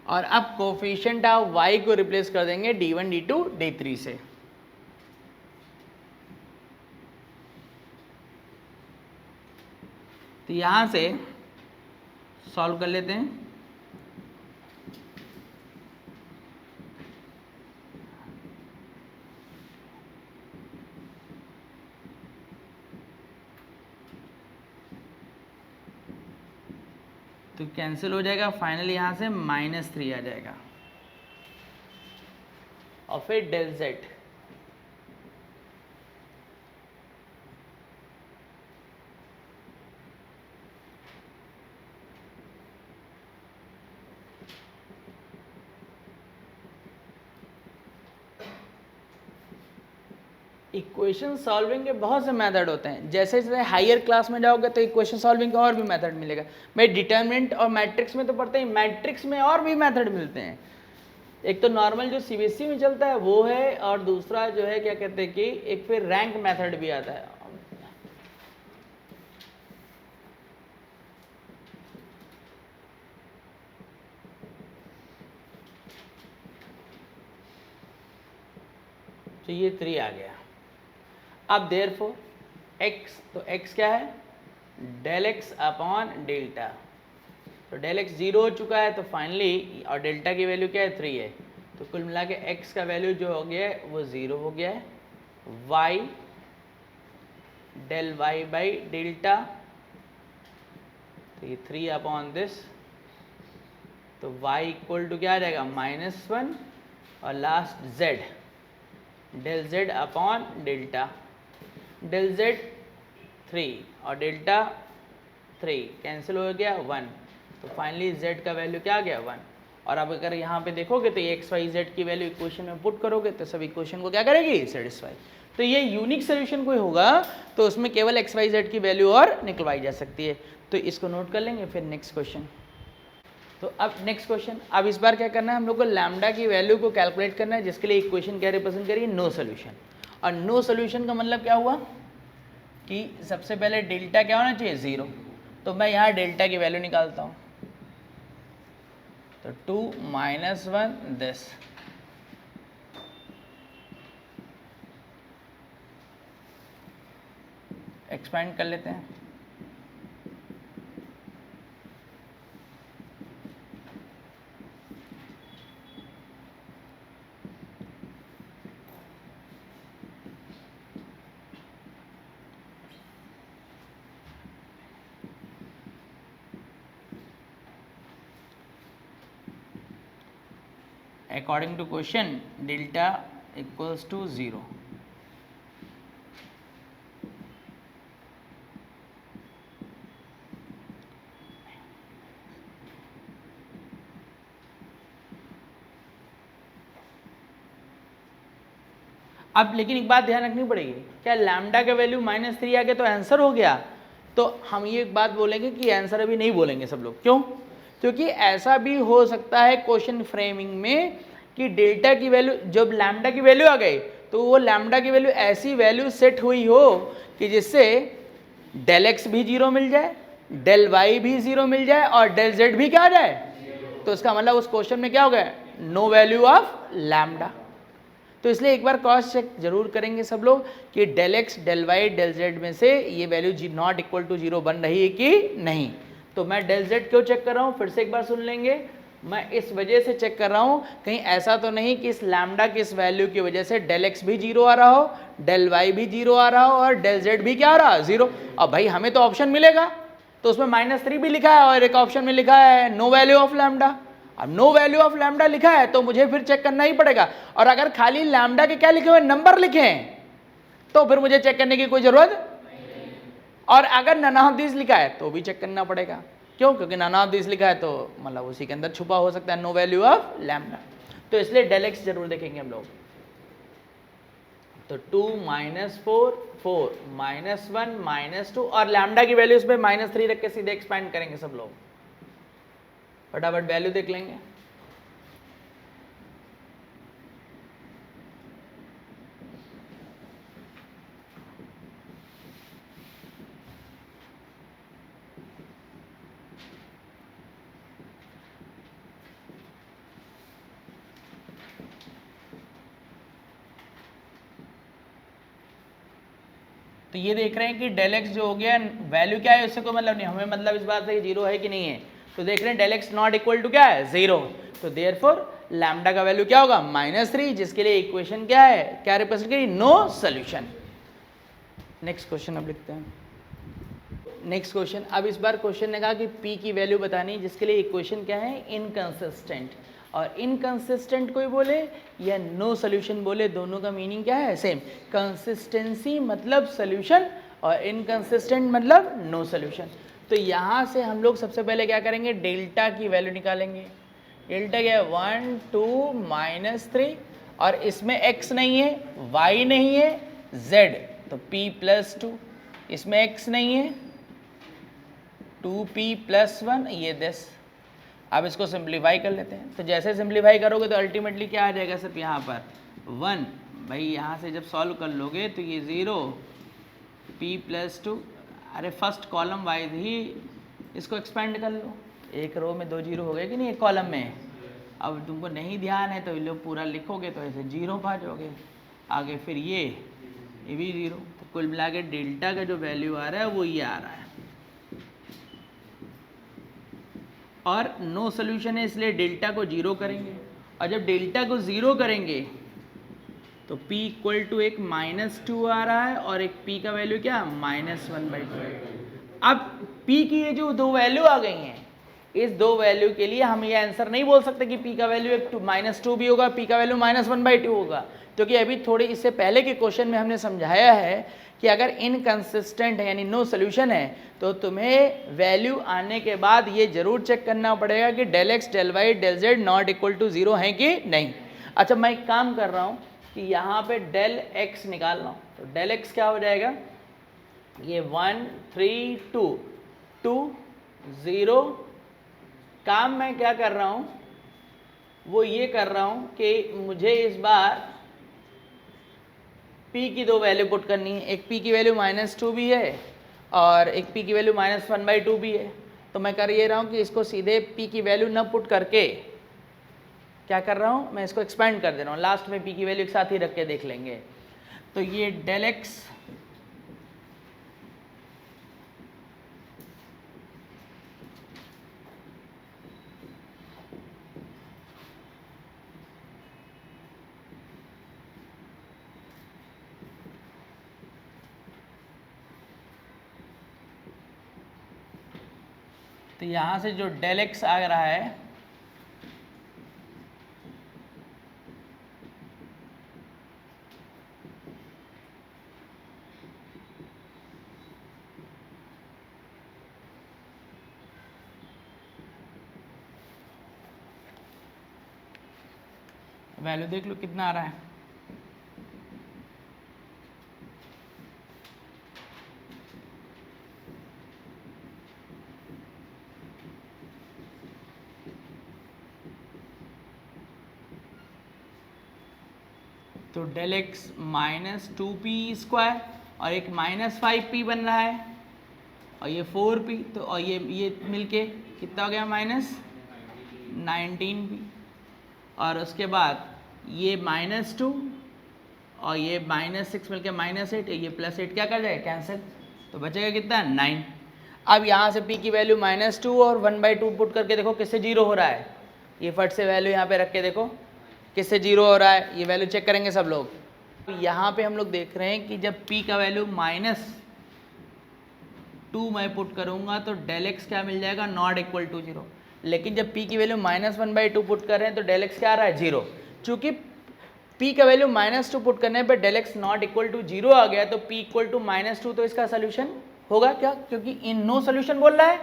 और अब कोफिशिएंट ऑफ वाई को रिप्लेस कर देंगे d1 d2 d3 से। तो यहां से सॉल्व कर लेते हैं। तो कैंसिल हो जाएगा, फाइनली यहाँ से -3 आ जाएगा। और फिर डेल जेड। इक्वेशन सॉल्विंग के बहुत से मेथड होते हैं, जैसे जैसे हायर क्लास में जाओगे तो इक्वेशन सॉल्विंग का और भी मेथड मिलेगा। मैं डिटरमिनेंट और मैट्रिक्स में तो पढ़ते ही, मैट्रिक्स में और भी मेथड मिलते हैं। एक तो नॉर्मल जो सीबीएसई में चलता है वो है, और दूसरा जो है क्या कहते हैं कि एक फिर रैंक मेथड भी आता है। तो ये 3 आ गया। अब देयरफॉर x, तो x क्या है, डेल x अपॉन डेल्टा। तो डेल x 0 हो चुका है, तो फाइनली, और डेल्टा की वैल्यू क्या है, 3 है, तो कुल मिला के x का वैल्यू जो हो गया है वो 0 हो गया है। y del y by delta, तो ये 3 अपॉन दिस, तो y इक्वल टू क्या आ जाएगा, -1, और last z del z upon delta. Del z 3 और डेल्टा 3 कैंसिल हो गया 1, तो फाइनली z का वैल्यू क्या आ गया, 1। और अब अगर यहाँ पे देखोगे तो ये XYZ की वैल्यू इक्वेशन में पुट करोगे तो सब इक्वेशन को क्या करेगी, सेटिस्फाई। तो ये यूनिक सोल्यूशन कोई होगा तो उसमें केवल XYZ की वैल्यू और निकलवाई जा सकती है। तो इसको नोट कर लेंगे। फिर नेक्स्ट क्वेश्चन, तो अब नेक्स्ट क्वेश्चन, अब इस बार क्या करना है हम लोग को, लैम्डा की वैल्यू को कैलकुलेट करना है, जिसके लिए इक्वेशन क्या रिप्रेजेंट करिए, नो सोल्यूशन। और नो सोल्यूशन का मतलब क्या हुआ कि सबसे पहले डेल्टा क्या होना चाहिए, 0। तो मैं यहाँ डेल्टा की वैल्यू निकालता हूँ, तो 2 - 1 दिस, एक्सपेंड कर लेते हैं। According to question, delta equals to 0. अब लेकिन एक बात ध्यान रखनी पड़ेगी, क्या लैम्डा का वैल्यू -3 आ गया तो आंसर हो गया? तो हम ये एक बात बोलेंगे कि आंसर अभी नहीं बोलेंगे सब लोग। क्यों? क्योंकि ऐसा भी हो सकता है क्वेश्चन फ्रेमिंग में कि डेल्टा की वैल्यू, जब लैम्डा की वैल्यू आ गई तो वो लैम्डा की वैल्यू ऐसी वैल्यू सेट हुई हो कि जिससे डेल एक्स भी 0 मिल जाए, डेल वाई भी 0 मिल जाए और डेल जेड भी क्या आ जाए। तो इसका मतलब उस क्वेश्चन में क्या हो गया, नो वैल्यू ऑफ लैम्डा। तो इसलिए एक बार क्रॉस चेक जरूर करेंगे सब लोग कि del x, del Y, del Z में से ये वैल्यू नॉट इक्वल टू 0 बन रही है कि नहीं। तो मैं डेल जेड क्यों चेक कर रहा हूँ, फिर से एक बार सुन लेंगे। मैं इस वजह से चेक कर रहा हूँ कहीं ऐसा तो नहीं कि इस लैम्डा की इस वैल्यू की वजह से डेल एक्स भी 0 आ रहा हो, डेल वाई भी 0 आ रहा हो और डेल जेड भी क्या आ रहा है, 0। अब भाई हमें तो ऑप्शन मिलेगा, तो उसमें -3 भी लिखा है और एक ऑप्शन में लिखा है नो वैल्यू ऑफ लैम्डा। अब नो वैल्यू ऑफ लैम्डा लिखा है तो मुझे फिर चेक करना ही पड़ेगा। और अगर खाली लैम्डा के क्या लिखे हुए, नंबर लिखे हैं, तो फिर मुझे चेक करने की कोई जरूरत नहीं। और अगर नन ऑफ दिस लिखा है तो भी चेक करना पड़ेगा। क्यों? क्योंकि नन ऑफ दिस लिखा है तो मतलब उसी के अंदर छुपा हो सकता है नो वैल्यू ऑफ लैम्डा। तो इसलिए डेल एक्स जरूर देखेंगे हम लोग। तो 2 - 4 4 -1 -2 और लैम्डा की वैल्यू इसमें -3 रख के सीधे एक्सपेंड करेंगे सब लोग। फटाफट वैल्यू देख लेंगे। तो ये देख रहे हैं कि डेल एक्स जो हो गया, वैल्यू क्या है उससे कोई मतलब नहीं, हमें मतलब इस बात से 0 है कि नहीं है। तो देख रहे हैं del x not equal to क्या है, 0। तो देयरफॉर लैम्डा का वैल्यू क्या होगा, -3, जिसके लिए इक्वेशन क्या है, क्या रिप्रेजेंट करी, नो सोल्यूशन। नेक्स्ट क्वेश्चन अब लिखते हैं। नेक्स्ट क्वेश्चन, अब इस बार क्वेश्चन ने कहा कि p की वैल्यू बतानी, जिसके लिए इक्वेशन क्या है, इनकंसिस्टेंट। और इनकंसिस्टेंट कोई बोले या नो सोल्यूशन बोले, दोनों का मीनिंग क्या है? सेम। कंसिस्टेंसी मतलब सोल्यूशन और इनकंसिस्टेंट मतलब नो सोल्यूशन। तो यहाँ से हम लोग सबसे पहले क्या करेंगे? डेल्टा की वैल्यू निकालेंगे। डेल्टा क्या है? 1 2 -3 और इसमें x नहीं है, y नहीं है, z, तो p + 2, इसमें x नहीं है, 2p + 1, ये 10। अब इसको सिंप्लीफाई कर लेते हैं। तो जैसे सिंप्लीफाई करोगे तो अल्टीमेटली क्या आ जाएगा? सिर्फ यहाँ पर 1, भाई यहाँ से जब सॉल्व कर लोगे तो ये 0, p + 2, अरे फर्स्ट कॉलम वाइज ही इसको एक्सपेंड कर लो। एक रो में 2 जीरो हो गए कि नहीं एक कॉलम में? अब तुमको नहीं ध्यान है तो लोग पूरा लिखोगे तो ऐसे 0 पा जाओगे आगे, फिर ये भी 0। तो कुल मिला के डेल्टा का जो वैल्यू आ रहा है वो ये आ रहा है। और नो सोल्यूशन है इसलिए डेल्टा को 0 करेंगे, और जब डेल्टा को 0 करेंगे तो p = एक -2 आ रहा है और एक p का वैल्यू क्या? -1/2। अब p की ये जो दो वैल्यू आ गई हैं, इस दो वैल्यू के लिए हम ये आंसर नहीं बोल सकते कि p का वैल्यू एक -2 भी होगा, p का वैल्यू -1/2 होगा, क्योंकि अभी थोड़ी इससे पहले के क्वेश्चन में हमने समझाया है कि अगर इनकंसिस्टेंट है यानी नो सोल्यूशन है तो तुम्हें वैल्यू आने के बाद ये जरूर चेक करना पड़ेगा कि del x, del y, del z not equal to 0 है कि नहीं। अच्छा, मैं एक काम कर रहा हूँ कि यहाँ पे del x निकाल रहा हूँ, तो del x क्या हो जाएगा? ये 1 3 2 2 0। काम मैं क्या कर रहा हूँ वो ये कर रहा हूँ कि मुझे इस बार p की दो वैल्यू पुट करनी है। एक p की वैल्यू -2 भी है और एक p की वैल्यू -1/2 भी है। तो मैं कर ये रहा हूँ कि इसको सीधे p की वैल्यू न पुट करके क्या कर रहा हूँ, मैं इसको एक्सपेंड कर दे रहा हूँ। लास्ट में p की वैल्यू एक साथ ही रख के देख लेंगे। तो ये del x तो यहाँ से जो del x आ रहा है वैल्यू देख लो कितना आ रहा है। तो del x -2p² और एक -5p बन रहा है और ये 4p, तो और ये मिलके कितना हो गया? -19p। और उसके बाद ये -2 और ये -6 मिलके -8, ये +8 क्या कर जाएगा? कैंसिल। तो बचेगा कितना? 9। अब यहाँ से p की वैल्यू -2 और 1/2 पुट करके देखो किससे 0 हो रहा है। ये फट से वैल्यू यहाँ पे रख के देखो किससे 0 हो रहा है। ये वैल्यू चेक करेंगे सब लोग। तो यहाँ पे हम लोग देख रहे हैं कि जब p का वैल्यू -2 मैं पुट करूँगा तो del x क्या मिल जाएगा? Not equal to 0। लेकिन जब p की वैल्यू -1/2 पुट कर रहे हैं तो del x क्या आ रहा है? 0। चूँकि p का वैल्यू -2 पुट करने पर del x not equal to 0 आ गया तो p = -2, तो इसका सोल्यूशन होगा क्या? क्योंकि इन नो सोल्यूशन बोल रहा है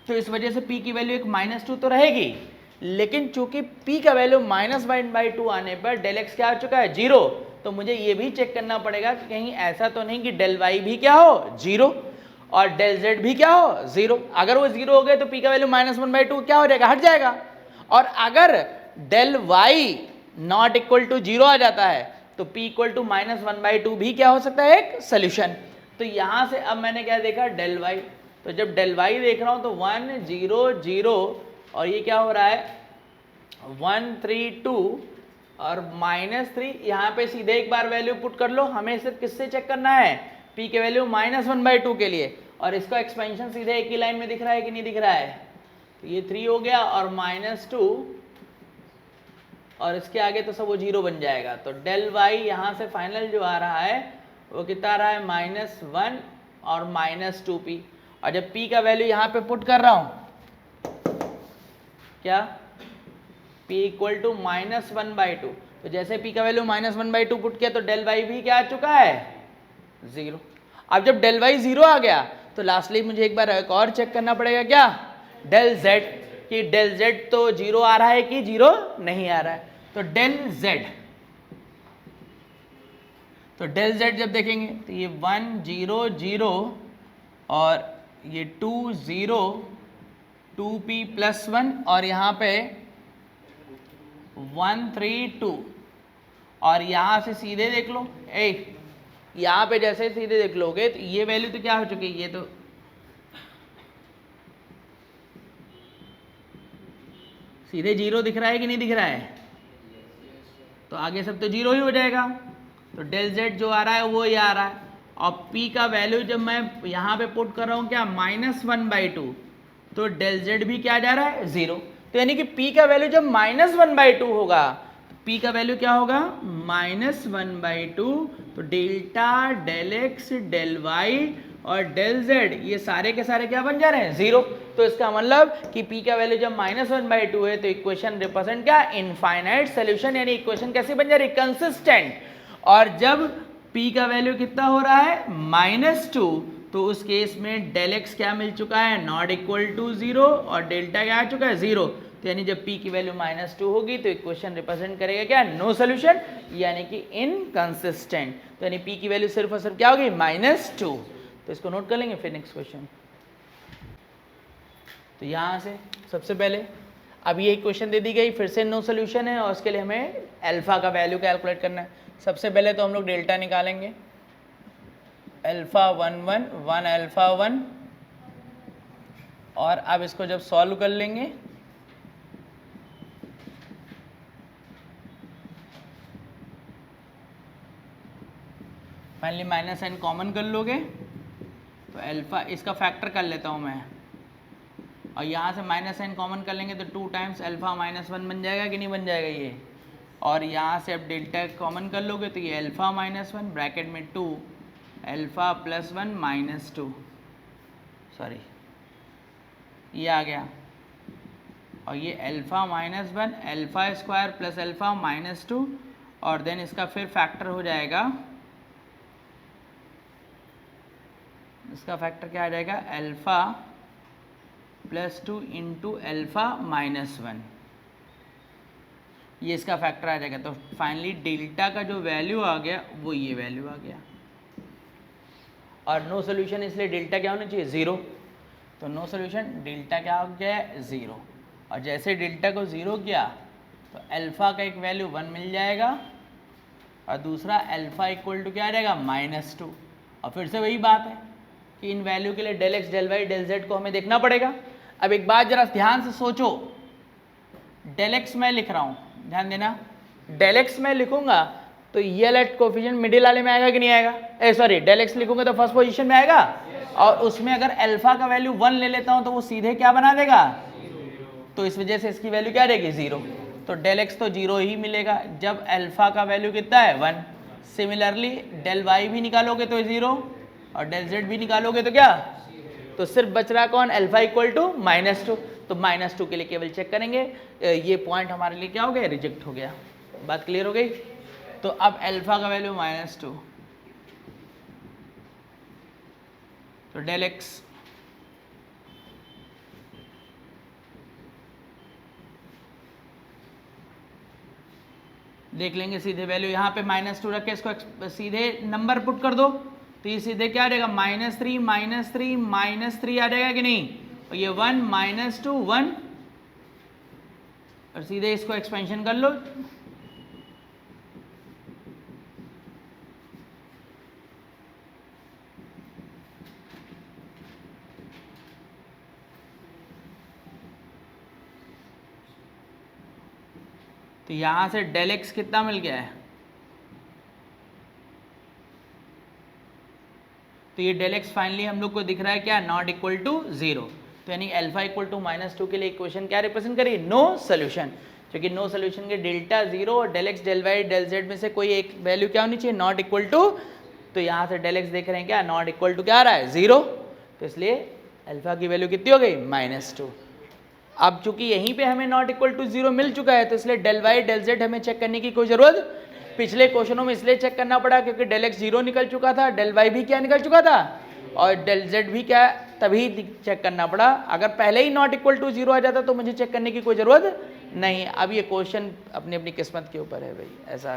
तो इस वजह से p की वैल्यू एक -2 तो रहेगी। लेकिन चूंकि p का वैल्यू -1/2 आने पर del x क्या आ चुका है? 0। तो मुझे ये भी चेक करना पड़ेगा कि कहीं ऐसा तो नहीं कि del y भी क्या हो? 0 और del z भी क्या हो? 0। अगर वो 0 हो गए तो p का वैल्यू -1/2 क्या हो जाएगा? हट जाएगा। और अगर del y not equal to 0 आ जाता है तो p = -1/2 भी क्या हो सकता है? एक सोल्यूशन। तो यहाँ से अब मैंने क्या देखा? del y। तो जब del y देख रहा हूँ तो 1 0 0 और ये क्या हो रहा है? 1 3 2 और -3। यहाँ पे सीधे एक बार वैल्यू पुट कर लो। हमें सिर्फ किससे चेक करना है? p के वैल्यू -1/2 के लिए। और इसका एक्सपेंशन सीधे एक ही लाइन में दिख रहा है कि नहीं दिख रहा है? तो ये 3 हो गया और -2 और इसके आगे तो सब वो 0 बन जाएगा। तो del y यहाँ से फाइनल जो आ रहा है वो कितना आ रहा है? -1 और -2p। और जब p का वैल्यू यहाँ पे पुट कर रहा हूँ क्या p इक्वल टू -1/2। तो जैसे p का वैल्यू -1/2 पुट किया तो डेल y भी क्या आ चुका है 0। अब जब डेल y 0 आ गया तो लास्टली मुझे एक बार एक और चेक करना पड़ेगा क्या डेल z, कि डेल z तो 0 आ रहा है कि 0 नहीं आ रहा है। तो डेल z जब देखेंगे तो ये 1 0 0 और ये 2 0 2p + 1 और यहाँ पे 1 3 2 और यहाँ से सीधे देख लो, यहाँ पे जैसे सीधे देख लोगे तो ये वैल्यू तो क्या हो चुकी है, ये तो सीधे 0 दिख रहा है कि नहीं दिख रहा है, तो आगे सब तो 0 ही हो जाएगा। तो डेल z जो आ रहा है वो ये आ रहा है और p का वैल्यू जब मैं यहाँ पे पुट कर रहा हूँ क्या -1/2, तो डेल z भी क्या जा रहा है 0। तो यानी कि p का वैल्यू जब -1/2 होगा तो p का वैल्यू क्या होगा -1/2। तो delta del x del y और डेल z ये सारे के सारे क्या बन जा रहे हैं 0। तो इसका मतलब कि p का वैल्यू जब -1/2 है तो इक्वेशन रिप्रेजेंट क्या इनफाइनाइट सोल्यूशन, यानी इक्वेशन कैसी बन जा रही है कंसिस्टेंट। और जब p का वैल्यू कितना हो रहा है -2 तो उस केस में डेल x क्या मिल चुका है नॉट इक्वल टू 0 और डेल्टा क्या आ चुका है 0। तो यानी जब p की वैल्यू -2 होगी तो इक्वेशन रिप्रेजेंट करेगा क्या नो सोल्यूशन, यानी कि इनकंसिस्टेंट। तो यानी p की वैल्यू सिर्फ और सिर्फ क्या होगी -2। तो इसको नोट कर लेंगे। फिर नेक्स्ट क्वेश्चन, तो यहाँ से सबसे पहले अब ये इक्वेशन दे दी गई, फिर से नो सोल्यूशन है और उसके लिए हमें अल्फा का वैल्यू कैलकुलेट करना है। सबसे पहले तो हम लोग डेल्टा निकालेंगे, अल्फा 1 1 1 अल्फा 1, और अब इसको जब सॉल्व कर लेंगे फाइनली -n कॉमन कर लोगे तो अल्फा इसका फैक्टर कर लेता हूँ मैं, और यहाँ से -n कॉमन कर लेंगे तो 2 टाइम्स अल्फा -1 बन जाएगा कि नहीं बन जाएगा ये, और यहाँ से अब डेल्टा कॉमन कर लोगे तो ये अल्फा -1 ब्रैकेट में 2 अल्फा + 1 -2 सॉरी ये आ गया, और ये alpha -1 alpha square plus alpha -2 और देन इसका फिर फैक्टर हो जाएगा, इसका फैक्टर क्या आ जाएगा अल्फा + 2 इंटू अल्फा -1, ये इसका फैक्टर आ जाएगा। तो फाइनली डेल्टा का जो वैल्यू आ गया वो ये वैल्यू आ गया, और नो सोल्यूशन इसलिए डेल्टा क्या होना चाहिए 0। तो नो सोल्यूशन डेल्टा क्या हो गया 0, और जैसे डेल्टा को 0 किया तो अल्फा का एक वैल्यू 1 मिल जाएगा और दूसरा अल्फा इक्वल टू क्या आ जाएगा -2। और फिर से वही बात है कि इन वैल्यू के लिए del x del y del z को हमें देखना पड़ेगा। अब एक बात जरा ध्यान से सोचो, डेल x मैं लिख रहा हूँ, ध्यान देना, डेल x मैं लिखूंगा तो ये वाला कोफिशिएंट मिडिल वाले में आएगा कि नहीं आएगा, सॉरी डेल x लिखूंगा तो फर्स्ट पोजीशन में आएगा, और उसमें अगर अल्फा का वैल्यू 1 ले लेता हूँ तो वो सीधे क्या बना देगा, तो इस वजह से इसकी वैल्यू क्या रहेगी 0। तो डेल x तो 0 ही मिलेगा जब अल्फा का वैल्यू कितना है 1। सिमिलरली डेल y भी निकालोगे तो 0 और डेल z भी निकालोगे तो क्या, तो सिर्फ बच रहा कौन अल्फा इक्वल टू -2। तो -2 के लिए केवल चेक करेंगे, ये पॉइंट हमारे लिए क्या हो गया रिजेक्ट हो गया। बात क्लियर हो गई। तो अब अल्फा का वैल्यू -2, तो डेल x देख लेंगे सीधे वैल्यू, यहाँ पे -2 रख के इसको सीधे नंबर पुट कर दो तो ये सीधे क्या आ जाएगा -3 आ जाएगा कि नहीं, और ये 1 -2 1 और सीधे इसको एक्सपेंशन कर लो, तो यहां से डेल x कितना मिल गया है, तो ये डेल x फाइनली हम लोग को दिख रहा है क्या नॉट इक्वल टू 0। तो यानी अल्फा इक्वल टू -2 के लिए इक्वेशन क्या रिप्रेजेंट करी नो सोल्यूशन, क्योंकि नो सोल्यूशन के डेल्टा 0 और del x del y del z में से कोई एक वैल्यू क्या होनी चाहिए नॉट इक्वल टू, तो यहाँ से डेल x देख रहे हैं क्या नॉट इक्वल टू क्या आ रहा है 0, तो इसलिए अल्फा की वैल्यू कितनी हो गई -2। अब चूंकि यहीं पे हमें नॉट इक्वल टू 0 मिल चुका है, तो इसलिए डेल वाई डेल जेड हमें चेक करने की कोई जरूरत, पिछले क्वेश्चनों में इसलिए चेक करना पड़ा क्योंकि डेल एक्स 0 निकल चुका था, डेल वाई भी क्या निकल चुका था, और डेल जेड भी क्या तभी चेक करना पड़ा। अगर पहले ही नॉट इक्वल टू 0 आ जाता तो मुझे चेक करने की कोई ज़रूरत नहीं। अब ये क्वेश्चन अपनी अपनी किस्मत के ऊपर है भाई, ऐसा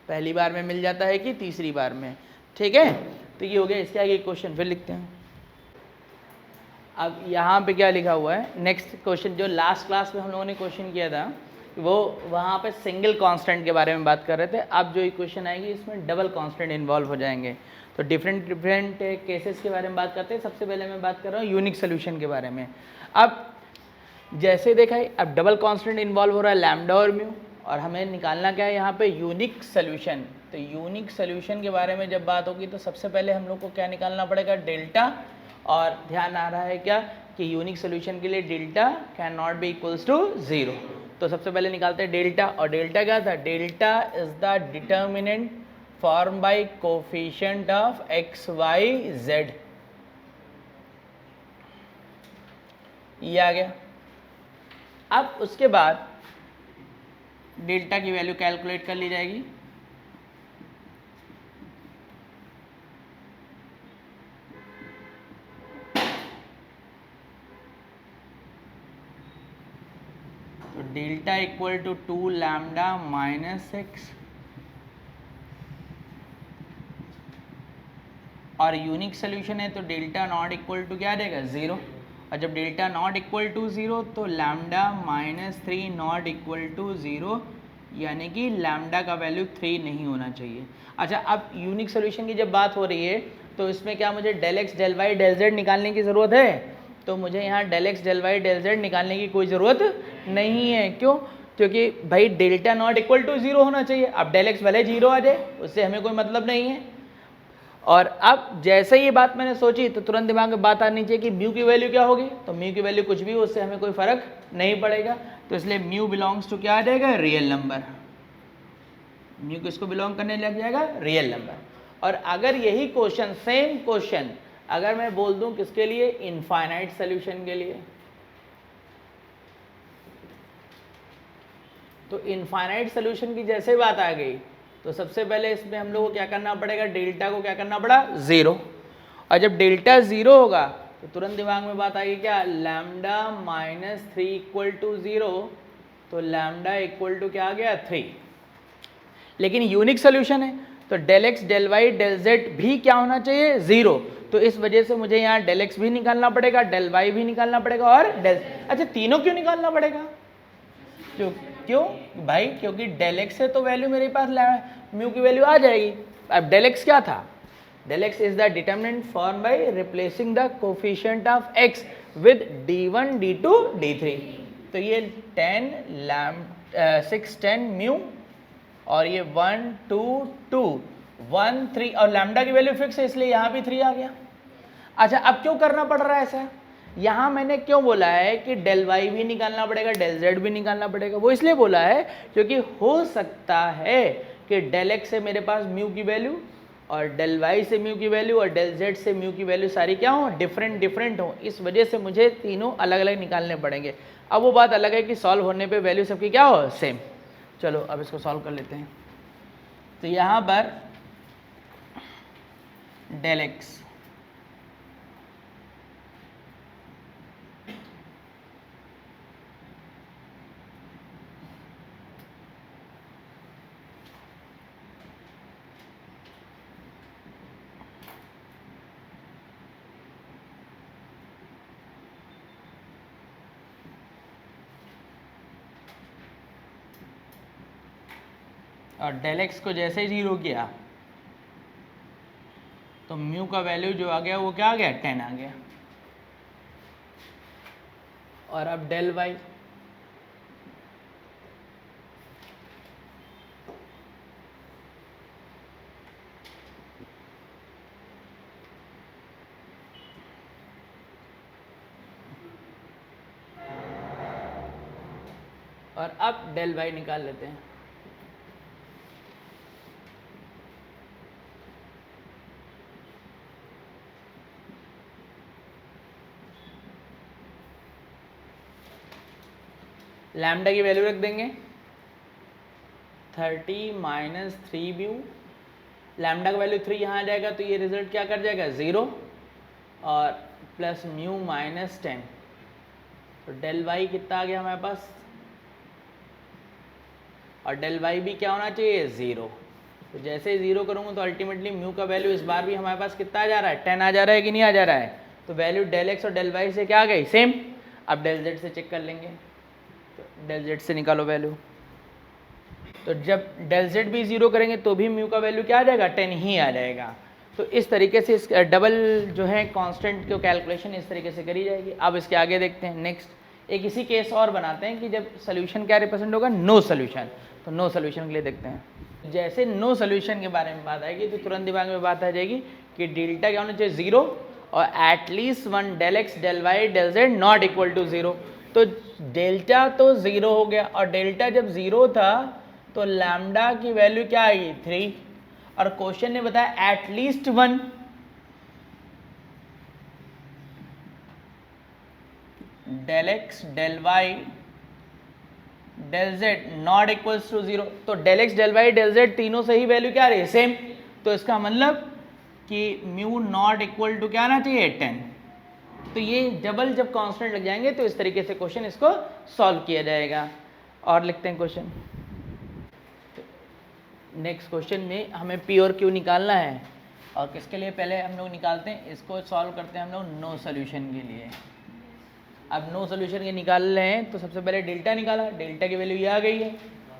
पहली बार में मिल जाता है कि तीसरी बार में, ठीक है। तो ये हो गया इसके आगे क्वेश्चन, फिर लिखते हैं। अब यहाँ पे क्या लिखा हुआ है, नेक्स्ट क्वेश्चन जो लास्ट क्लास में हम लोगों ने क्वेश्चन किया था वो वहाँ पे सिंगल कांस्टेंट के बारे में बात कर रहे थे। अब जो इक्वेशन आएगी इसमें डबल कांस्टेंट इन्वॉल्व हो जाएंगे, तो डिफरेंट केसेस के बारे में बात करते हैं। सबसे पहले मैं बात कर रहा हूँ यूनिक सोल्यूशन के बारे में। अब जैसे देखा है, अब डबल कांस्टेंट इन्वॉल्व हो रहा है लैम्डा और म्यू, और हमें निकालना क्या है यहाँ पे, यूनिक सोल्यूशन। तो यूनिक सोल्यूशन के बारे में जब बात होगी तो सबसे पहले हम लोग को क्या निकालना पड़ेगा, डेल्टा। और ध्यान आ रहा है क्या कि यूनिक सोल्यूशन के लिए delta can not be equals to 0। तो सबसे पहले निकालते हैं डेल्टा, और डेल्टा क्या था, delta is the determinant form by coefficient of x Y z. ये आ गया। अब उसके बाद डेल्टा की वैल्यू कैलकुलेट कर ली जाएगी। तो delta equal to 2 lambda minus 6, और यूनिक सोल्यूशन है तो डेल्टा नॉट इक्वल टू क्या आ जाएगा, 0। और जब डेल्टा नॉट इक्वल टू 0 तो lambda minus 3 not equal to 0, यानी कि लैम्डा का वैल्यू 3 नहीं होना चाहिए। अच्छा, अब यूनिक सोल्यूशन की जब बात हो रही है तो इसमें क्या मुझे del x del Y del z निकालने की ज़रूरत है, तो मुझे यहाँ del x del Y del z निकालने की कोई ज़रूरत नहीं है। क्यों, क्योंकि भाई डेल्टा नॉट इक्वल टू 0 होना चाहिए। अब डेल एक्स भले 0 आ जाए उससे हमें कोई मतलब नहीं है। और अब जैसे ये बात मैंने सोची तो तुरंत दिमाग में बात आनी चाहिए कि म्यू की वैल्यू क्या होगी, तो म्यू की वैल्यू कुछ भी हो उससे हमें कोई फर्क नहीं पड़ेगा। तो इसलिए म्यू बिलोंग्स टू क्या आ जाएगा, रियल नंबर। म्यू किसको बिलोंग करने लग जाएगा, रियल नंबर। और अगर यही क्वेश्चन, सेम क्वेश्चन अगर मैं बोल दूं किसके लिए, इनफाइनाइट सोल्यूशन के लिए, तो इनफाइनाइट सोल्यूशन की जैसे बात आ गई तो सबसे पहले इसमें हम लोग को क्या करना पड़ेगा, डेल्टा को क्या करना पड़ा, 0। और जब डेल्टा 0 होगा तो तुरंत दिमाग में बात आएगी क्या, लैम्डा माइनस 3 इक्वल टू 0, तो लैम्डा इक्वल टू क्या आ गया, 3। लेकिन यूनिक सोल्यूशन है तो del x del Y del z भी क्या होना चाहिए, 0। तो इस वजह से मुझे यहाँ डेल एक्स भी निकालना पड़ेगा, डेल वाई भी निकालना पड़ेगा और डेल, अच्छा तीनों क्यों निकालना पड़ेगा, क्यों भाई, क्योंकि डेल एक्स है तो वैल्यू मेरे पास म्यू की वैल्यू आ जाएगी। अब डेल एक्स क्या था, del x is the determinant form by replacing the coefficient of x with d1 d2 d3। तो ये 10 6 10 म्यू, और ये 1 2 2 1 3, और लैम्डा की वैल्यू फिक्स है इसलिए यहाँ भी 3 आ गया। अच्छा, अब क्यों करना पड़ रहा है ऐसा, यहाँ मैंने क्यों बोला है कि डेल वाई भी निकालना पड़ेगा डेल जेड भी निकालना पड़ेगा, वो इसलिए बोला है क्योंकि हो सकता है कि डेल एक्स से मेरे पास म्यू की वैल्यू, और डेल वाई से म्यू की वैल्यू, और डेल जेड से म्यू की वैल्यू सारी क्या हो, डिफरेंट हो। इस वजह से मुझे तीनों अलग अलग निकालने पड़ेंगे। अब वो बात अलग है कि सॉल्व होने पे वैल्यू सबकी क्या हो, सेम। चलो अब इसको सॉल्व कर लेते हैं। तो यहाँ पर डेल एक्स और डेल एक्स को जैसे ही 0 किया तो म्यू का वैल्यू जो आ गया वो क्या आ गया, 10 आ गया। और अब डेल वाई, और अब डेल वाई निकाल लेते हैं। लैम्डा की वैल्यू रख देंगे 30 माइनस 3 म्यू, लैम्डा का वैल्यू 3 यहाँ आ जाएगा तो ये रिजल्ट क्या कर जाएगा 0 और प्लस म्यू माइनस 10, तो डेल वाई कितना आ गया हमारे पास, और डेल वाई भी क्या होना चाहिए 0। तो जैसे ही 0 करूँगा तो अल्टीमेटली म्यू का वैल्यू इस बार भी हमारे पास कितना आ जा रहा है 10 आ जा रहा है कि नहीं आ जा रहा है, तो वैल्यू डेल एक्स और डेल वाई से क्या आ गई सेम। अब डेल जेड से चेक कर लेंगे, तो डेल जेड से निकालो वैल्यू, तो जब डेल जेड भी 0 करेंगे तो भी म्यू का वैल्यू क्या आ जाएगा 10 ही आ जाएगा। तो इस तरीके से इस डबल जो है कांस्टेंट को कैलकुलेशन इस तरीके से करी जाएगी। अब इसके आगे देखते हैं नेक्स्ट एक इसी केस और बनाते हैं कि जब सोल्यूशन क्या रिप्रेजेंट होगा नो सोल्यूशन, तो नो सोल्यूशन के लिए देखते हैं। जैसे नो सोल्यूशन के बारे में बात आएगी तो तुरंत दिमाग में बात आ जाएगी कि डेल्टा क्या होना चाहिए 0 और at least 1 del x del Y del z not equal to 0। तो डेल्टा तो 0 हो गया, और डेल्टा जब 0 था तो लैम्डा की वैल्यू क्या आएगी 3, और क्वेश्चन ने बताया at least 1, del x del Y del z not equals to 0। तो del x del Y del z तीनों से ही वैल्यू क्या आ रही है सेम, तो इसका मतलब कि म्यू नॉट इक्वल टू क्या आना चाहिए 10। तो ये डबल जब कांस्टेंट लग जाएंगे तो इस तरीके से क्वेश्चन इसको सॉल्व किया जाएगा। और लिखते हैं क्वेश्चन, नेक्स्ट क्वेश्चन में हमें पी और क्यू निकालना है, और किसके लिए पहले हम लोग निकालते हैं, इसको सॉल्व करते हैं हम लोग नो सोल्यूशन के लिए। अब नो सोल्यूशन के निकाल रहे हैं तो सबसे पहले डेल्टा निकाला, डेल्टा की वैल्यू ये आ गई है,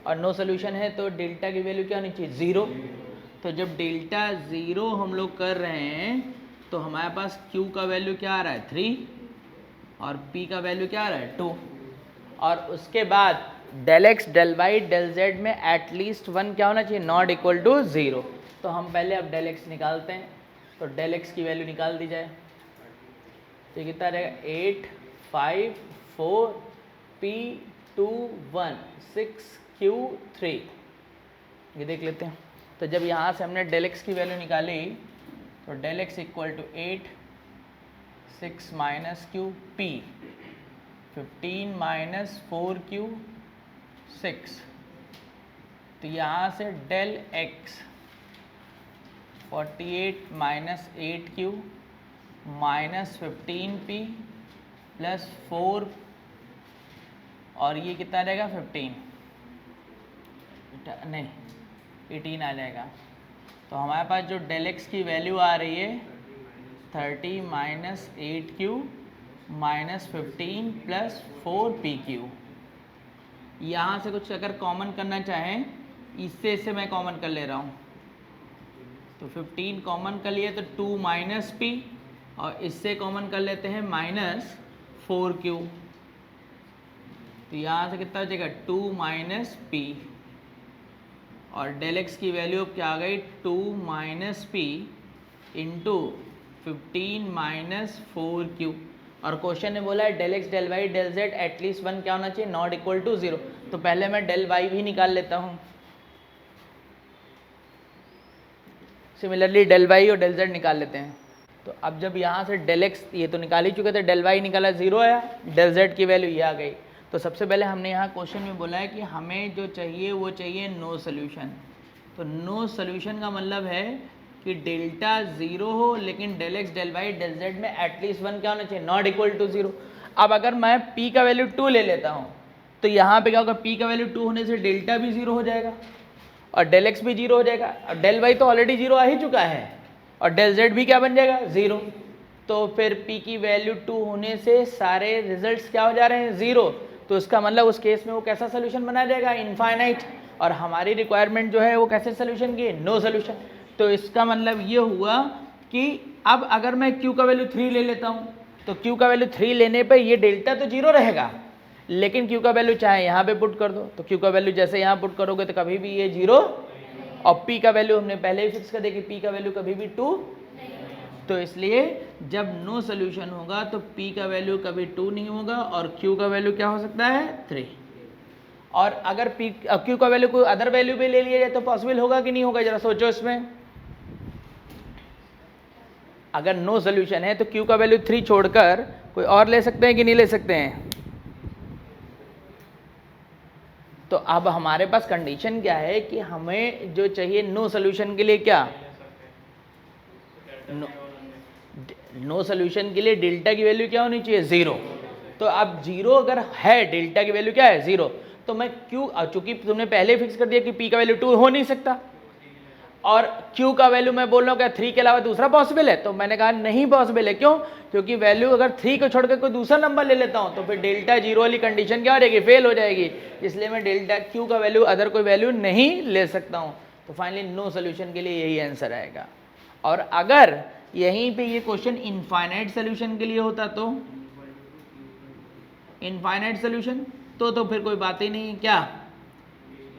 और नो सोल्यूशन है तो डेल्टा की वैल्यू क्या होनी चाहिए 0। तो जब डेल्टा 0 हम लोग कर रहे हैं तो हमारे पास q का वैल्यू क्या आ रहा है 3 और p का वैल्यू क्या आ रहा है 2, और उसके बाद del x del Y del Z में एटलीस्ट 1 क्या होना चाहिए नॉट इक्वल टू 0। तो हम पहले अब डेल एक्स निकालते हैं, तो डेल एक्स की वैल्यू निकाल दी जाए, तो कितना आ जाएगा 8 5 4 p 2 1 6 q 3, ये देख लेते हैं। तो जब यहाँ से हमने डेल एक्स की वैल्यू निकाली तो del x equal to 8 6 minus q p 15 minus 4q 6, तो यहाँ से del x 48 minus 8q minus 15p plus 4, और ये कितना आ जाएगा 15 नहीं 18 आ जाएगा। तो हमारे पास जो डेल एक्स की वैल्यू आ रही है 30 minus 8q minus 15 plus 4pq, यहाँ से कुछ अगर कॉमन करना चाहें इससे मैं कॉमन कर ले रहा हूँ, तो 15 कॉमन कर लिए तो 2 माइनस p, और इससे कॉमन कर लेते हैं माइनस 4q, तो यहाँ से कितना हो जाएगा 2 माइनस p, और डेल एक्स की वैल्यू अब क्या आ गई 2 minus p into 15 minus 4q, और क्वेश्चन ने बोला है del x del Y del z at least 1 क्या होना चाहिए नॉट इक्वल टू 0। तो पहले मैं डेल वाई भी निकाल लेता हूँ, सिमिलरली डेल वाई और डेल जेड निकाल लेते हैं। तो अब जब यहाँ से डेल एक्स ये तो निकाल ही चुके थे, डेल वाई निकाला 0 आया, डेल जेड की वैल्यू ये आ गई। तो सबसे पहले हमने यहाँ क्वेश्चन में बोला है कि हमें जो चाहिए वो चाहिए नो सोल्यूशन। तो नो सोल्यूशन का मतलब है कि डेल्टा 0 हो लेकिन del x del Y del Z में एटलीस्ट 1 क्या होना चाहिए नॉट इक्वल टू 0। अब अगर मैं p का वैल्यू 2 ले लेता हूँ तो यहाँ पे क्या होगा, p का वैल्यू 2 होने से डेल्टा भी 0 हो जाएगा और डेल एक्स भी 0 हो जाएगा, और डेल वाई तो ऑलरेडी 0 आ ही चुका है, और डेल जेड भी क्या बन जाएगा 0। तो फिर p की वैल्यू 2 होने से सारे रिजल्ट्स क्या हो जा रहे हैं 0। तो इसका मतलब उस केस में वो कैसा सोल्यूशन बनाया जाएगा इनफाइनाइट, और हमारी रिक्वायरमेंट जो है वो कैसे सोल्यूशन की नो सोल्यूशन। तो इसका मतलब ये हुआ कि अब अगर मैं q का वैल्यू 3 ले लेता हूँ तो q का वैल्यू 3 लेने पे ये डेल्टा तो 0 रहेगा, लेकिन q का वैल्यू चाहे यहाँ पे पुट कर दो, तो q का वैल्यू जैसे यहाँ पुट करोगे तो कभी भी ये 0, और p का वैल्यू हमने पहले ही फिक्स कर दिया कि p का वैल्यू कभी भी 2, तो इसलिए जब नो सोल्यूशन होगा तो p का वैल्यू कभी 2 नहीं होगा और q का वैल्यू क्या हो सकता है 3। और अगर q का वैल्यू कोई अदर वैल्यू भी ले लिया जाए तो पॉसिबल होगा कि नहीं होगा, जरा सोचो इसमें। अगर नो सोल्यूशन है तो q का वैल्यू 3 छोड़कर कोई और ले सकते हैं कि नहीं ले सकते हैं, तो अब हमारे पास कंडीशन क्या है कि हमें जो चाहिए नो सोल्यूशन के लिए क्या, नो सोल्यूशन के लिए डेल्टा की वैल्यू क्या होनी चाहिए, 0। तो अब 0 अगर है, डेल्टा की वैल्यू क्या है 0, तो मैं क्यू, चूंकि तुमने पहले फिक्स कर दिया कि पी का वैल्यू 2 हो नहीं सकता और Q का वैल्यू मैं बोल रहा हूँ क्या 3 के अलावा दूसरा पॉसिबल है, तो मैंने कहा नहीं पॉसिबल है। क्यों? क्योंकि वैल्यू अगर 3 को छोड़कर कोई दूसरा नंबर ले लेता हूँ तो फिर डेल्टा 0 वाली कंडीशन क्या हो जाएगी, फेल हो जाएगी। इसलिए मैं डेल्टा Q का वैल्यू अदर कोई वैल्यू नहीं ले सकता हूँ। तो फाइनली नो सोल्यूशन के लिए यही आंसर आएगा। और अगर यहीं पे ये क्वेश्चन इनफाइनाइट सोल्यूशन के लिए होता तो इनफाइनाइट सोल्यूशन तो फिर कोई बात ही नहीं। क्या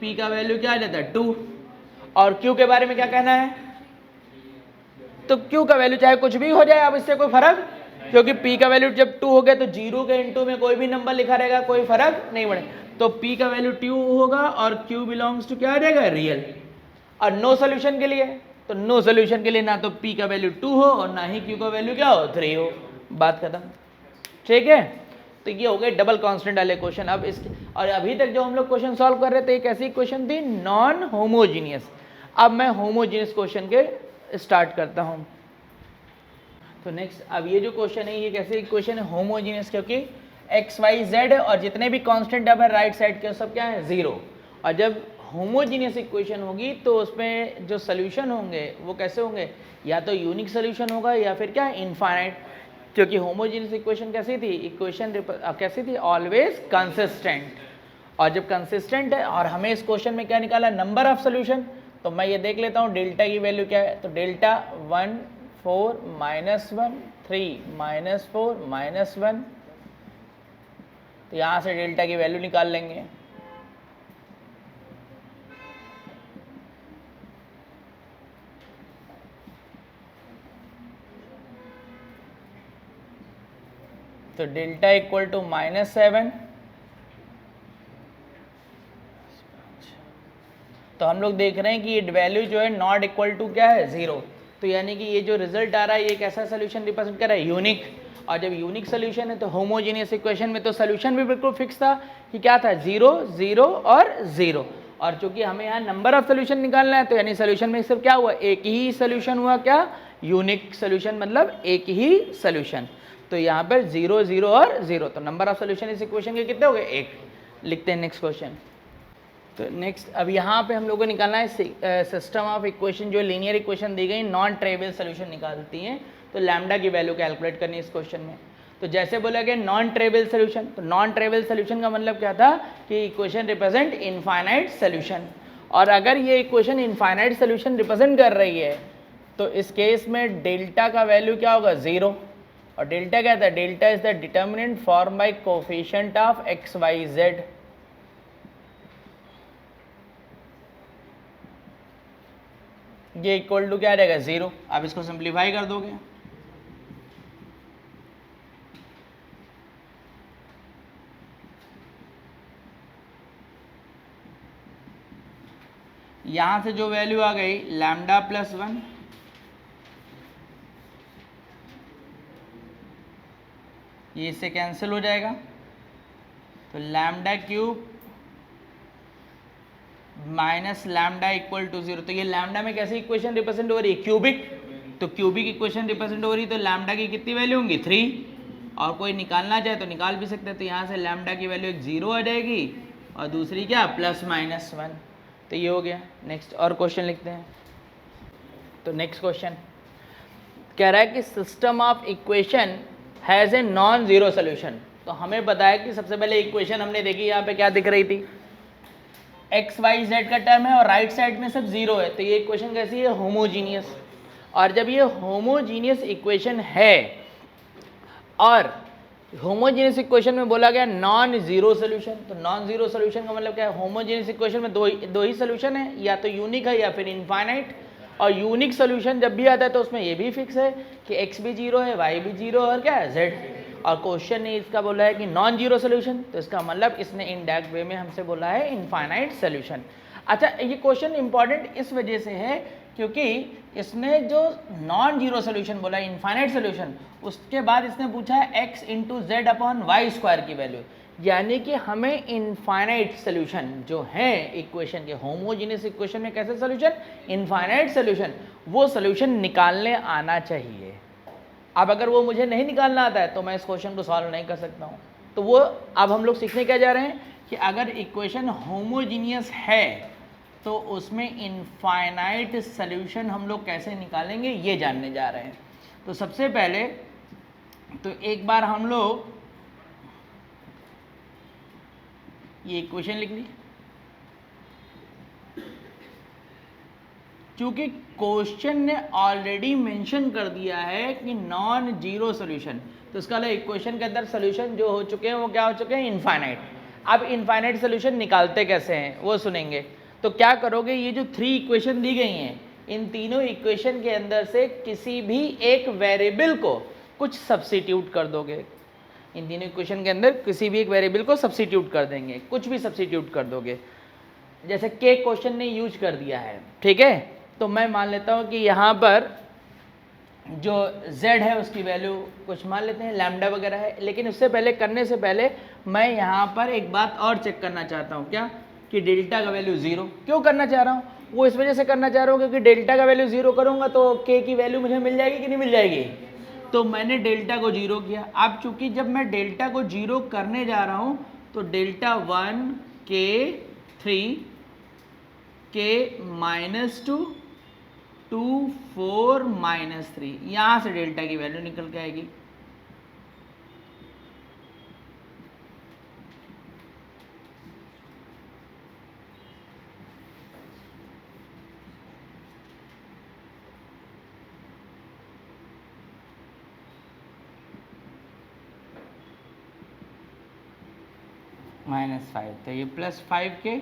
P का वैल्यू क्या आ जाता है 2। और Q के बारे में क्या कहना है, तो Q का वैल्यू चाहे कुछ भी हो जाए, अब इससे कोई फर्क, क्योंकि P का वैल्यू जब 2 हो गया तो 0 के इंटू में कोई भी नंबर लिखा रहेगा, कोई फर्क नहीं पड़े। तो P का वैल्यू 2 होगा और Q बिलोंग्स टू क्या आ जाएगा, रियल। और नो सोल्यूशन के लिए, तो नो सोल्यूशन के लिए ना तो P का वैल्यू 2 हो और ना ही Q का वैल्यू क्या हो, 3 हो। बात खत्म। ठीक है, तो ये हो गए डबल कांस्टेंट वाले क्वेश्चन। अब इसके, और अभी तक जो हम लोग क्वेश्चन सॉल्व कर रहे थे एक ऐसी क्वेश्चन थी नॉन होमोजीनियस। अब मैं होमोजीनियस क्वेश्चन के स्टार्ट करता हूं। तो नेक्स्ट, अब ये जो क्वेश्चन है ये कैसे क्वेश्चन है, होमोजीनियस, क्योंकि एक्स वाई जेड और जितने भी कांस्टेंट अब है राइट साइड के सब क्या है, 0। और जब होमोजीनियस इक्वेशन होगी तो उसमें जो सोल्यूशन होंगे वो कैसे होंगे, या तो यूनिक सोल्यूशन होगा या फिर क्या, इनफाइनाइट। क्योंकि होमोजीनियस इक्वेशन कैसी थी, इक्वेशन कैसी थी, ऑलवेज कंसिस्टेंट। और जब कंसिस्टेंट है और हमें इस क्वेश्चन में क्या निकाला, नंबर ऑफ सोल्यूशन, तो मैं ये देख लेता हूँ डेल्टा की वैल्यू क्या है। तो डेल्टा 1 4 -1 3 -4 -1, तो यहाँ से डेल्टा की वैल्यू निकाल लेंगे। तो डेल्टा इक्वल टू -7। तो हम लोग देख रहे हैं कि ये वैल्यू जो है नॉट इक्वल टू क्या है, 0। तो यानी कि ये जो रिजल्ट आ रहा है ये कैसा सोल्यूशन रिप्रेजेंट कर रहा है, यूनिक। और जब यूनिक सोल्यूशन है तो होमोजीनियस इक्वेशन में तो सोल्यूशन भी बिल्कुल फिक्स था कि क्या था, 0 0 और 0। और चूंकि हमें यहाँ नंबर ऑफ सोल्यूशन निकालना है तो यानी सोल्यूशन में सिर्फ क्या हुआ, एक ही सोल्यूशन हुआ, क्या, यूनिक सोल्यूशन, मतलब एक ही सोल्यूशन। तो यहाँ पर 0 0 और 0, तो नंबर ऑफ सोल्यूशन इस इक्वेशन के कितने हो गए, 1। लिखते हैं नेक्स्ट क्वेश्चन। तो नेक्स्ट, अब यहाँ पे हम लोगों को निकालना है सिस्टम ऑफ इक्वेशन, जो लीनियर इक्वेशन दी गई नॉन ट्राइवल सोल्यूशन निकालती हैं, तो लैम्डा की वैल्यू कैलकुलेट करनी है इस क्वेश्चन में। तो जैसे बोला गया नॉन ट्राइवल सोल्यूशन, तो नॉन ट्राइवल सोल्यूशन का मतलब क्या था कि इक्वेशन रिप्रेजेंट इनफाइनाइट सोल्यूशन। और अगर ये इक्वेशन इनफाइनाइट सोल्यूशन रिप्रेजेंट कर रही है तो इस केस में डेल्टा का वैल्यू क्या होगा, 0। और डेल्टा क्या था, delta is the determinant form by coefficient of x Y z. ये इक्वल टू क्या रहेगा, 0। आप इसको सिंप्लीफाई कर दोगे, यहां से जो वैल्यू आ गई लैम्डा प्लस 1, ये इससे कैंसिल हो जाएगा। तो lambda cube minus lambda equal to 0। तो ये लैम्डा में कैसी इक्वेशन रिप्रेजेंट हो रही है, क्यूबिक। तो क्यूबिक इक्वेशन रिप्रेजेंट हो रही है, तो लैम्डा की कितनी वैल्यू होंगी, 3। और कोई निकालना चाहे तो निकाल भी सकते हैं। तो यहाँ से लैम्डा की वैल्यू एक 0 आ जाएगी और दूसरी क्या, +-1। तो ये हो गया। नेक्स्ट और क्वेश्चन लिखते हैं। तो नेक्स्ट क्वेश्चन कह रहा है कि system of equation has a non zero solution. तो हमें पता है कि सबसे पहले इक्वेशन हमने देखी, यहाँ पे क्या दिख रही थी, एक्स वाई जेड का टर्म है और राइट साइड में सब 0 है। तो ये इक्वेशन कैसी है, होमोजीनियस। और जब ये होमोजीनियस इक्वेशन है और होमोजीनियस इक्वेशन में बोला गया नॉन जीरो सोल्यूशन, तो नॉन जीरो सोल्यूशन का मतलब क्या है, होमोजीनियस इक्वेशन में दो ही सोल्यूशन है, या तो यूनिक है या फिर इनफाइनाइट। और यूनिक सोल्यूशन जब भी आता है तो उसमें ये भी फिक्स है कि एक्स भी 0 है, वाई भी 0 और क्या है, जेड। और क्वेश्चन ने इसका बोला है कि नॉन जीरो सोल्यूशन, तो इसका मतलब इसने इनडायरेक्ट वे में हमसे बोला है इनफाइनाइट सोल्यूशन। अच्छा, ये क्वेश्चन इंपॉर्टेंट इस वजह से है क्योंकि इसने जो नॉन जीरो सोल्यूशन बोला है, इनफाइनाइट सोल्यूशन, उसके बाद इसने पूछा है x into z upon y square की वैल्यू। यानी कि हमें इनफाइनाइट सोल्यूशन जो है इक्वेशन के, होमोजीनियस इक्वेशन में कैसे सोल्यूशन, इनफाइनाइट सोल्यूशन, वो सोल्यूशन निकालने आना चाहिए। अब अगर वो मुझे नहीं निकालना आता है तो मैं इस क्वेश्चन को सॉल्व नहीं कर सकता हूँ। तो वो अब हम लोग सीखने क्या जा रहे हैं कि अगर इक्वेशन होमोजीनियस है तो उसमें इनफाइनाइट सोल्यूशन हम लोग कैसे निकालेंगे ये जानने जा रहे हैं। तो सबसे पहले तो एक बार हम लोग ये इक्वेशन लिख ली। क्योंकि क्वेश्चन ने ऑलरेडी मेंशन कर दिया है कि नॉन जीरो सॉल्यूशन, तो इसका मतलब इक्वेशन के अंदर सॉल्यूशन जो हो चुके हैं वो क्या हो चुके हैं, इनफाइनाइट। अब इनफाइनाइट सॉल्यूशन निकालते कैसे हैं वो सुनेंगे। तो क्या करोगे, ये जो 3 इक्वेशन दी गई हैं, इन तीनों इक्वेशन के अंदर से किसी भी एक वेरिएबल को कुछ सब्स्टिट्यूट कर दोगे। इन तीनों इक्वेशन के अंदर किसी भी एक वेरिएबल को सब्स्टिट्यूट कर देंगे, कुछ भी सब्स्टिट्यूट कर दोगे। जैसे के क्वेश्चन ने यूज कर दिया है, ठीक है, तो मैं मान लेता हूँ कि यहाँ पर जो z है उसकी वैल्यू कुछ मान लेते हैं लैम्डा वगैरह है। लेकिन उससे पहले, करने से पहले मैं यहाँ पर एक बात और चेक करना चाहता हूँ, क्या कि डेल्टा का वैल्यू 0 क्यों करना चाह रहा हूँ, वो इस वजह से करना चाह रहा हूँ क्योंकि डेल्टा का वैल्यू 0 करूँगा तो k की वैल्यू मुझे मिल जाएगी कि नहीं मिल जाएगी। तो मैंने डेल्टा को 0 किया। अब चूंकि जब मैं डेल्टा को 0 करने जा रहा हूँ तो डेल्टा 1 k 3 k -2 2 4 -3, यहाँ से डेल्टा की वैल्यू निकल के आएगी। -5, तो ये +5k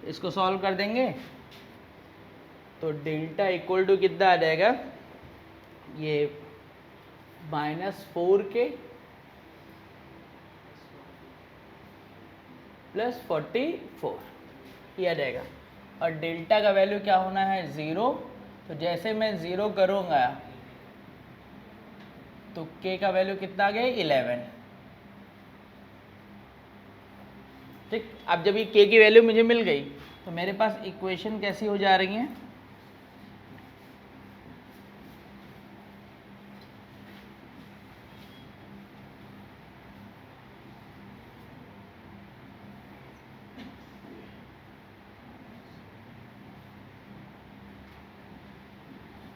इसको सॉल्व कर देंगे तो डेल्टा इक्वल टू कितना आ जाएगा, ये -4k +44 ये आ जाएगा। और डेल्टा का वैल्यू क्या होना है, 0। तो जैसे मैं 0 करूँगा तो k का वैल्यू कितना आ गया, 11। ठीक, अब जब ये k की वैल्यू मुझे मिल गई तो मेरे पास इक्वेशन कैसी हो जा रही है,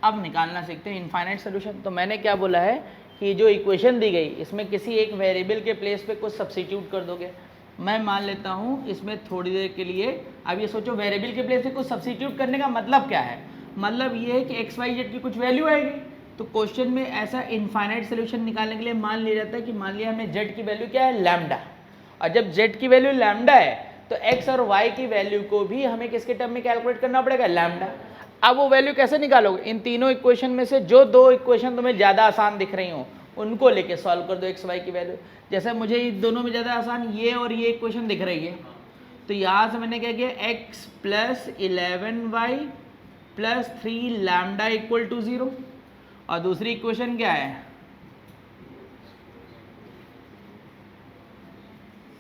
अब निकालना सीखते हैं इनफाइनाइट सोल्यूशन। तो मैंने क्या बोला है कि जो इक्वेशन दी गई इसमें किसी एक वेरिएबल के प्लेस पे कुछ सब्स्टिट्यूट कर दोगे। मैं मान लेता हूँ इसमें थोड़ी देर के लिए, अब ये सोचो वेरिएबल के प्लेस पे कुछ सब्स्टिट्यूट करने का मतलब क्या है, मतलब ये है कि एक्स वाई जेड की कुछ वैल्यू आएगी। तो क्वेश्चन में ऐसा इनफाइनाइट सोल्यूशन निकालने के लिए मान लिया जाता है कि मान लिया हमें जेड की वैल्यू क्या है, लैम्डा। और जब जेड की वैल्यू लैम्डा है तो एक्स और वाई की वैल्यू को भी हमें किसके टर्म में कैलकुलेट करना पड़ेगा, लैम्डा। अब वो वैल्यू कैसे निकालोगे, इन तीनों इक्वेशन में से जो 2 इक्वेशन तुम्हें ज़्यादा आसान दिख रही हो उनको लेके सॉल्व कर दो एक्स वाई की वैल्यू। जैसे मुझे इन दोनों में ज़्यादा आसान ये और ये इक्वेशन दिख रही है, तो यहाँ से मैंने क्या किया, x + 11y + 3 lambda equal to 0। और दूसरी इक्वेशन क्या है,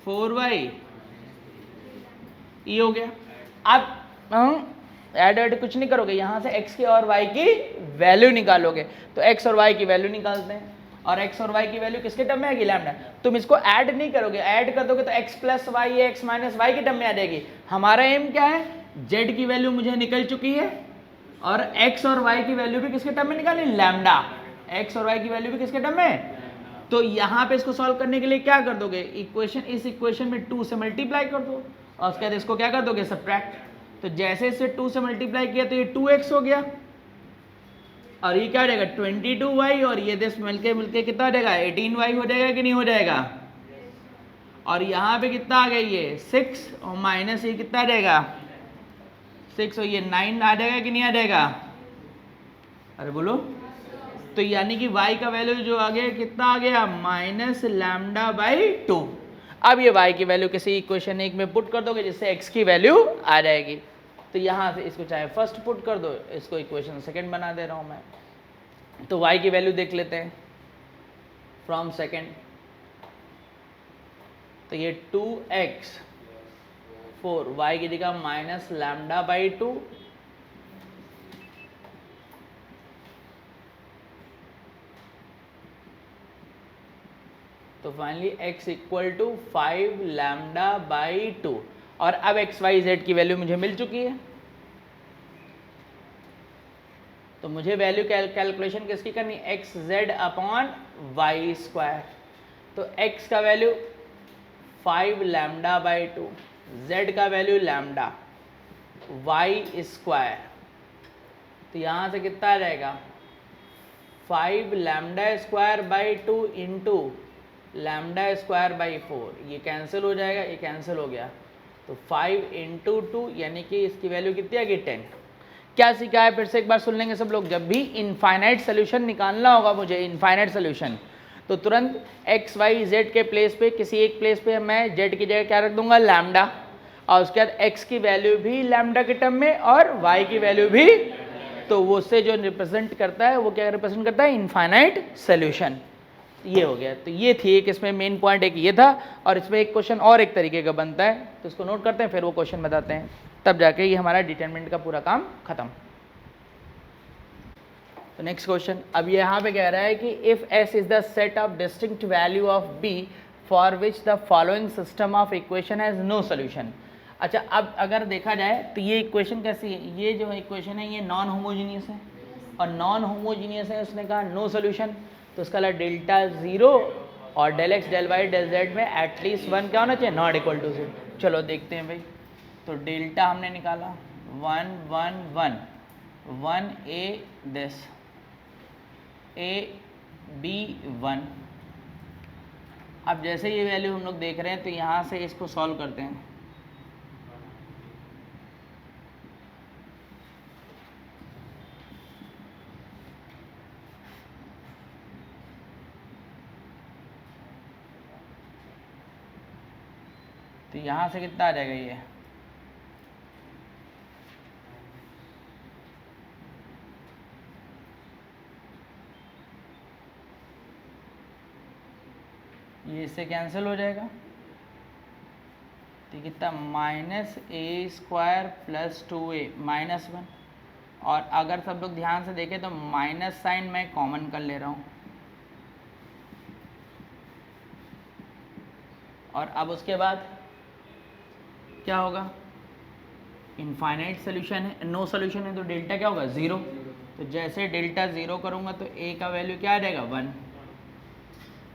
4y, ये हो गया। अब हम ऐड कुछ नहीं करोगे, यहाँ से x की और y की वैल्यू निकालोगे। तो x और y की वैल्यू निकालते हैं, और x और y की वैल्यू किसके टर्म में आएगी, लैम्डा। तुम इसको ऐड नहीं करोगे, ऐड कर दोगे तो x + y या x - y के टर्म में आ जाएगी। हमारा एम क्या है, z की वैल्यू मुझे निकल चुकी है और x और y की वैल्यू भी किसके टर्म में निकाली, लैम्डा। x और y की वैल्यू भी किसके टर्म में। तो यहाँ पे इसको सॉल्व करने के लिए क्या कर दोगे, इक्वेशन, इस इक्वेशन में 2 से मल्टीप्लाई कर दो और उसके बाद इसको क्या कर दोगे, सब्ट्रैक्ट। तो जैसे इसे 2 से मल्टीप्लाई किया तो ये 2x हो गया और ये क्या हो जाएगा 22y, और ये दस मिलके कितना हो जाएगा 18y हो जाएगा कि नहीं हो जाएगा। और यहाँ पे कितना आ गया, ये 6 और माइनस ये कितना आ जाएगा 6 और ये 9 आ जाएगा कि नहीं आ जाएगा, अरे बोलो। तो यानी कि y का वैल्यू जो आ गया कितना आ गया, -λ/2। अब ये y की वैल्यू किसी इक्वेशन 1 में पुट कर दोगे जिससे x की वैल्यू आ जाएगी। तो यहाँ से इसको चाहे फर्स्ट पुट कर दो, इसको इक्वेशन सेकंड बना दे रहा हूँ मैं। तो y की वैल्यू देख लेते हैं फ्रॉम सेकेंड, तो ये 2x 4 y की जगह माइनस लैम्डा बाई 2, तो finally x equal to 5 lambda by 2। और अब एक्स वाई जेड की वैल्यू मुझे मिल चुकी है, तो मुझे वैल्यू कैलकुलेशन किसकी करनी है, x z upon y square. तो x का वैल्यू 5 लैम्डा बाई 2, z का वैल्यू लैम्डा, y स्क्वायर, तो यहाँ से कितना आ जाएगा 5 lambda square by 2 into lambda square by 4, ये कैंसिल हो जाएगा, ये कैंसिल हो गया, तो 5 इंटू 2 यानी कि इसकी वैल्यू कितनी आ गई 10। क्या सीखा है फिर से एक बार सुन लेंगे सब लोग, जब भी इनफाइनाइट सोल्यूशन निकालना होगा मुझे, इनफाइनाइट सोल्यूशन, तो तुरंत एक्स वाई जेड के प्लेस पे, किसी एक प्लेस पे मैं जेड की जगह क्या रख दूंगा, लैम्डा, और उसके बाद एक्स की वैल्यू भी लैम्डा के टर्म में और वाई की वैल्यू भी, तो वो से जो रिप्रेजेंट करता है वो क्या रिप्रेजेंट करता है, इनफाइनाइट सोल्यूशन। ये हो गया, तो ये थी एक इसमें मेन पॉइंट एक ये था, और इसमें एक क्वेश्चन और एक तरीके का बनता है, तो इसको नोट करते हैं फिर वो क्वेश्चन बताते हैं, तब जाके ये हमारा डिटरमिनेंट का पूरा काम खत्म। तो नेक्स्ट क्वेश्चन, अब यहाँ पे कह रहा है कि if S is the set of distinct value of B for which the following system of equation has no solution. अच्छा, अब अगर देखा जाए तो ये इक्वेशन कैसी है, ये जो इक्वेशन है ये नॉन होमोजीनियस है, और नॉन होमोजीनियस है, उसने कहा नो सोल्यूशन, तो उसका डेल्टा 0 और del x del Y del Z में एटलीस्ट 1 क्या होना चाहिए, नॉट इक्वल टू 0। चलो देखते हैं भाई, तो डेल्टा हमने निकाला 1 1 1 1 a दिस a b 1। अब जैसे ये वैल्यू हम लोग देख रहे हैं तो यहाँ से इसको सॉल्व करते हैं, तो यहाँ से कितना आ जाएगा, ये इससे कैंसिल हो जाएगा, तो कितना माइनस ए स्क्वायर प्लस 2a माइनस 1, और अगर सब लोग ध्यान से देखें तो माइनस साइन मैं कॉमन कर ले रहा हूँ, और अब उसके बाद क्या होगा, इनफाइनाइट सोल्यूशन है, नो सोल्यूशन है, तो डेल्टा क्या होगा 0, तो जैसे डेल्टा 0 करूँगा तो a का वैल्यू क्या आ जाएगा 1,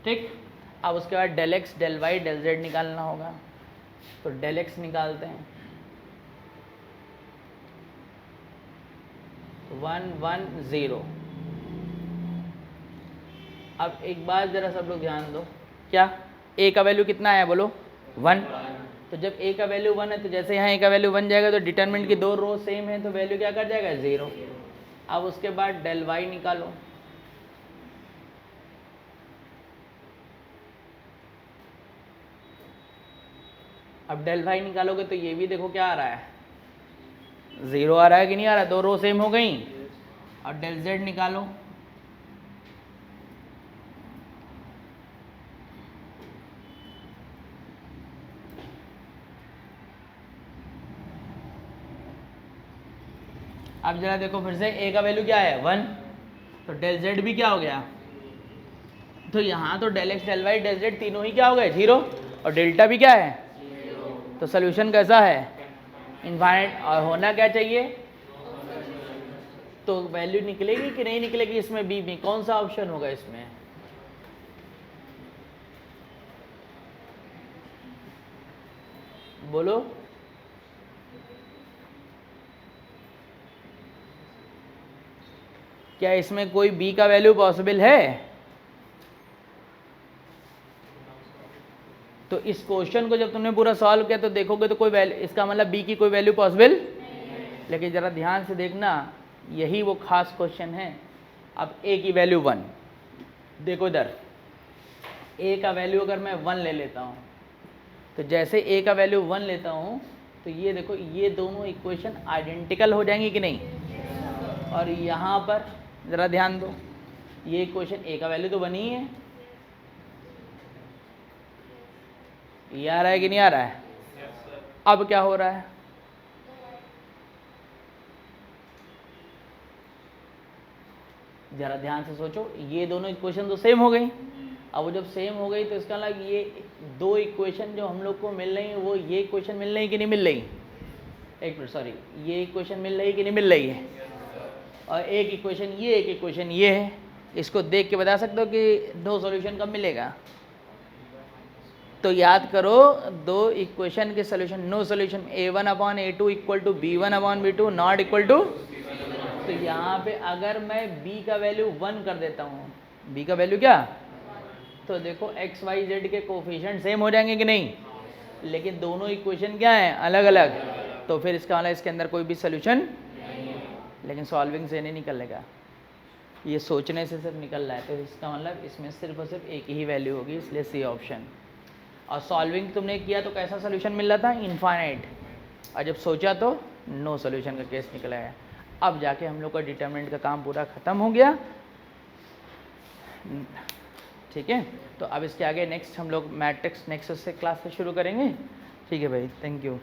ठीक। अब उसके बाद del x del Y del z निकालना होगा, तो डेल एक्स निकालते हैं, 1 1 0। अब एक बात जरा सब लोग ध्यान दो, क्या a का वैल्यू कितना है बोलो 1, तो जब a का वैल्यू 1 है तो जैसे यहाँ a का वैल्यू 1 जाएगा तो डिटरमिनेंट की दो रो सेम है, तो वैल्यू क्या कर जाएगा 0। अब उसके बाद डेल वाई निकालो, अब डेल वाई निकालोगे तो ये भी देखो क्या आ रहा है 0 आ रहा है कि नहीं आ रहा है, दो रो सेम हो गई। और डेल जेड निकालो, अब जरा देखो फिर से a का वैल्यू क्या है 1, तो डेल जेड भी क्या हो गया, तो यहाँ तो del x del Y del z तीनों ही क्या हो गए 0, और डेल्टा भी क्या है, तो सोल्यूशन कैसा है इनफाइनाइट, और होना क्या चाहिए, तो वैल्यू निकलेगी कि नहीं निकलेगी इसमें, बी में कौन सा ऑप्शन होगा इसमें, बोलो, क्या इसमें कोई बी का वैल्यू पॉसिबल है, तो इस क्वेश्चन को जब तुमने पूरा सॉल्व किया तो देखोगे तो कोई वैल्यू, इसका मतलब बी की कोई वैल्यू पॉसिबल, लेकिन ज़रा ध्यान से देखना यही वो खास क्वेश्चन है। अब a की वैल्यू 1, देखो इधर a का वैल्यू अगर मैं 1 ले लेता हूँ, तो जैसे a का वैल्यू 1 लेता हूँ तो ये देखो ये दोनों इक्वेशन आइडेंटिकल हो जाएंगी कि नहीं, और यहाँ पर ज़रा ध्यान दो, ये इक्वेशन ए का वैल्यू तो बनी है, ये आ रहा है कि नहीं आ रहा है? अब क्या हो रहा है? जरा ध्यान से सोचो, ये दोनों इक्वेशन तो सेम हो गई। अब वो जब सेम हो गई तो इसका मतलब ये दो इक्वेशन जो हम लोग को मिल रही है वो ये इक्वेशन मिल रही कि नहीं मिल रही? एक मिनट, सॉरी, ये इक्वेशन मिल रही कि नहीं मिल रही है? और एक इक्वेशन ये, एक इक्वेशन ये है। इसको देख के बता सकते हो कि नो सॉल्यूशन कब मिलेगा? तो याद करो, दो इक्वेशन के solution, no solution a1/a2 equal to b1/b2 not equal to. तो यहाँ पे अगर मैं b का वैल्यू 1 कर देता हूँ, b का वैल्यू क्या, तो देखो x y z के कोफिशिएंट सेम हो जाएंगे कि नहीं? लेकिन दोनों इक्वेशन क्या हैं, अलग अलग। तो फिर इसका मतलब इसके अंदर कोई भी सोल्यूशन, लेकिन सॉल्विंग से नहीं निकलेगा, ये सोचने से सिर्फ निकल रहा है। तो इसका मतलब इसमें सिर्फ और सिर्फ एक ही वैल्यू होगी, इसलिए सी ऑप्शन। और सॉल्विंग तुमने किया तो कैसा सोल्यूशन मिल रहा था? इनफाइनाइट। और जब सोचा तो नो सोल्यूशन का केस निकला है। अब जाके हम लोग का डिटरमिनेंट का काम पूरा ख़त्म हो गया। ठीक है, तो अब इसके आगे नेक्स्ट हम लोग मैट्रिक्स नेक्स्ट से क्लास से शुरू करेंगे। ठीक है भाई, थैंक यू।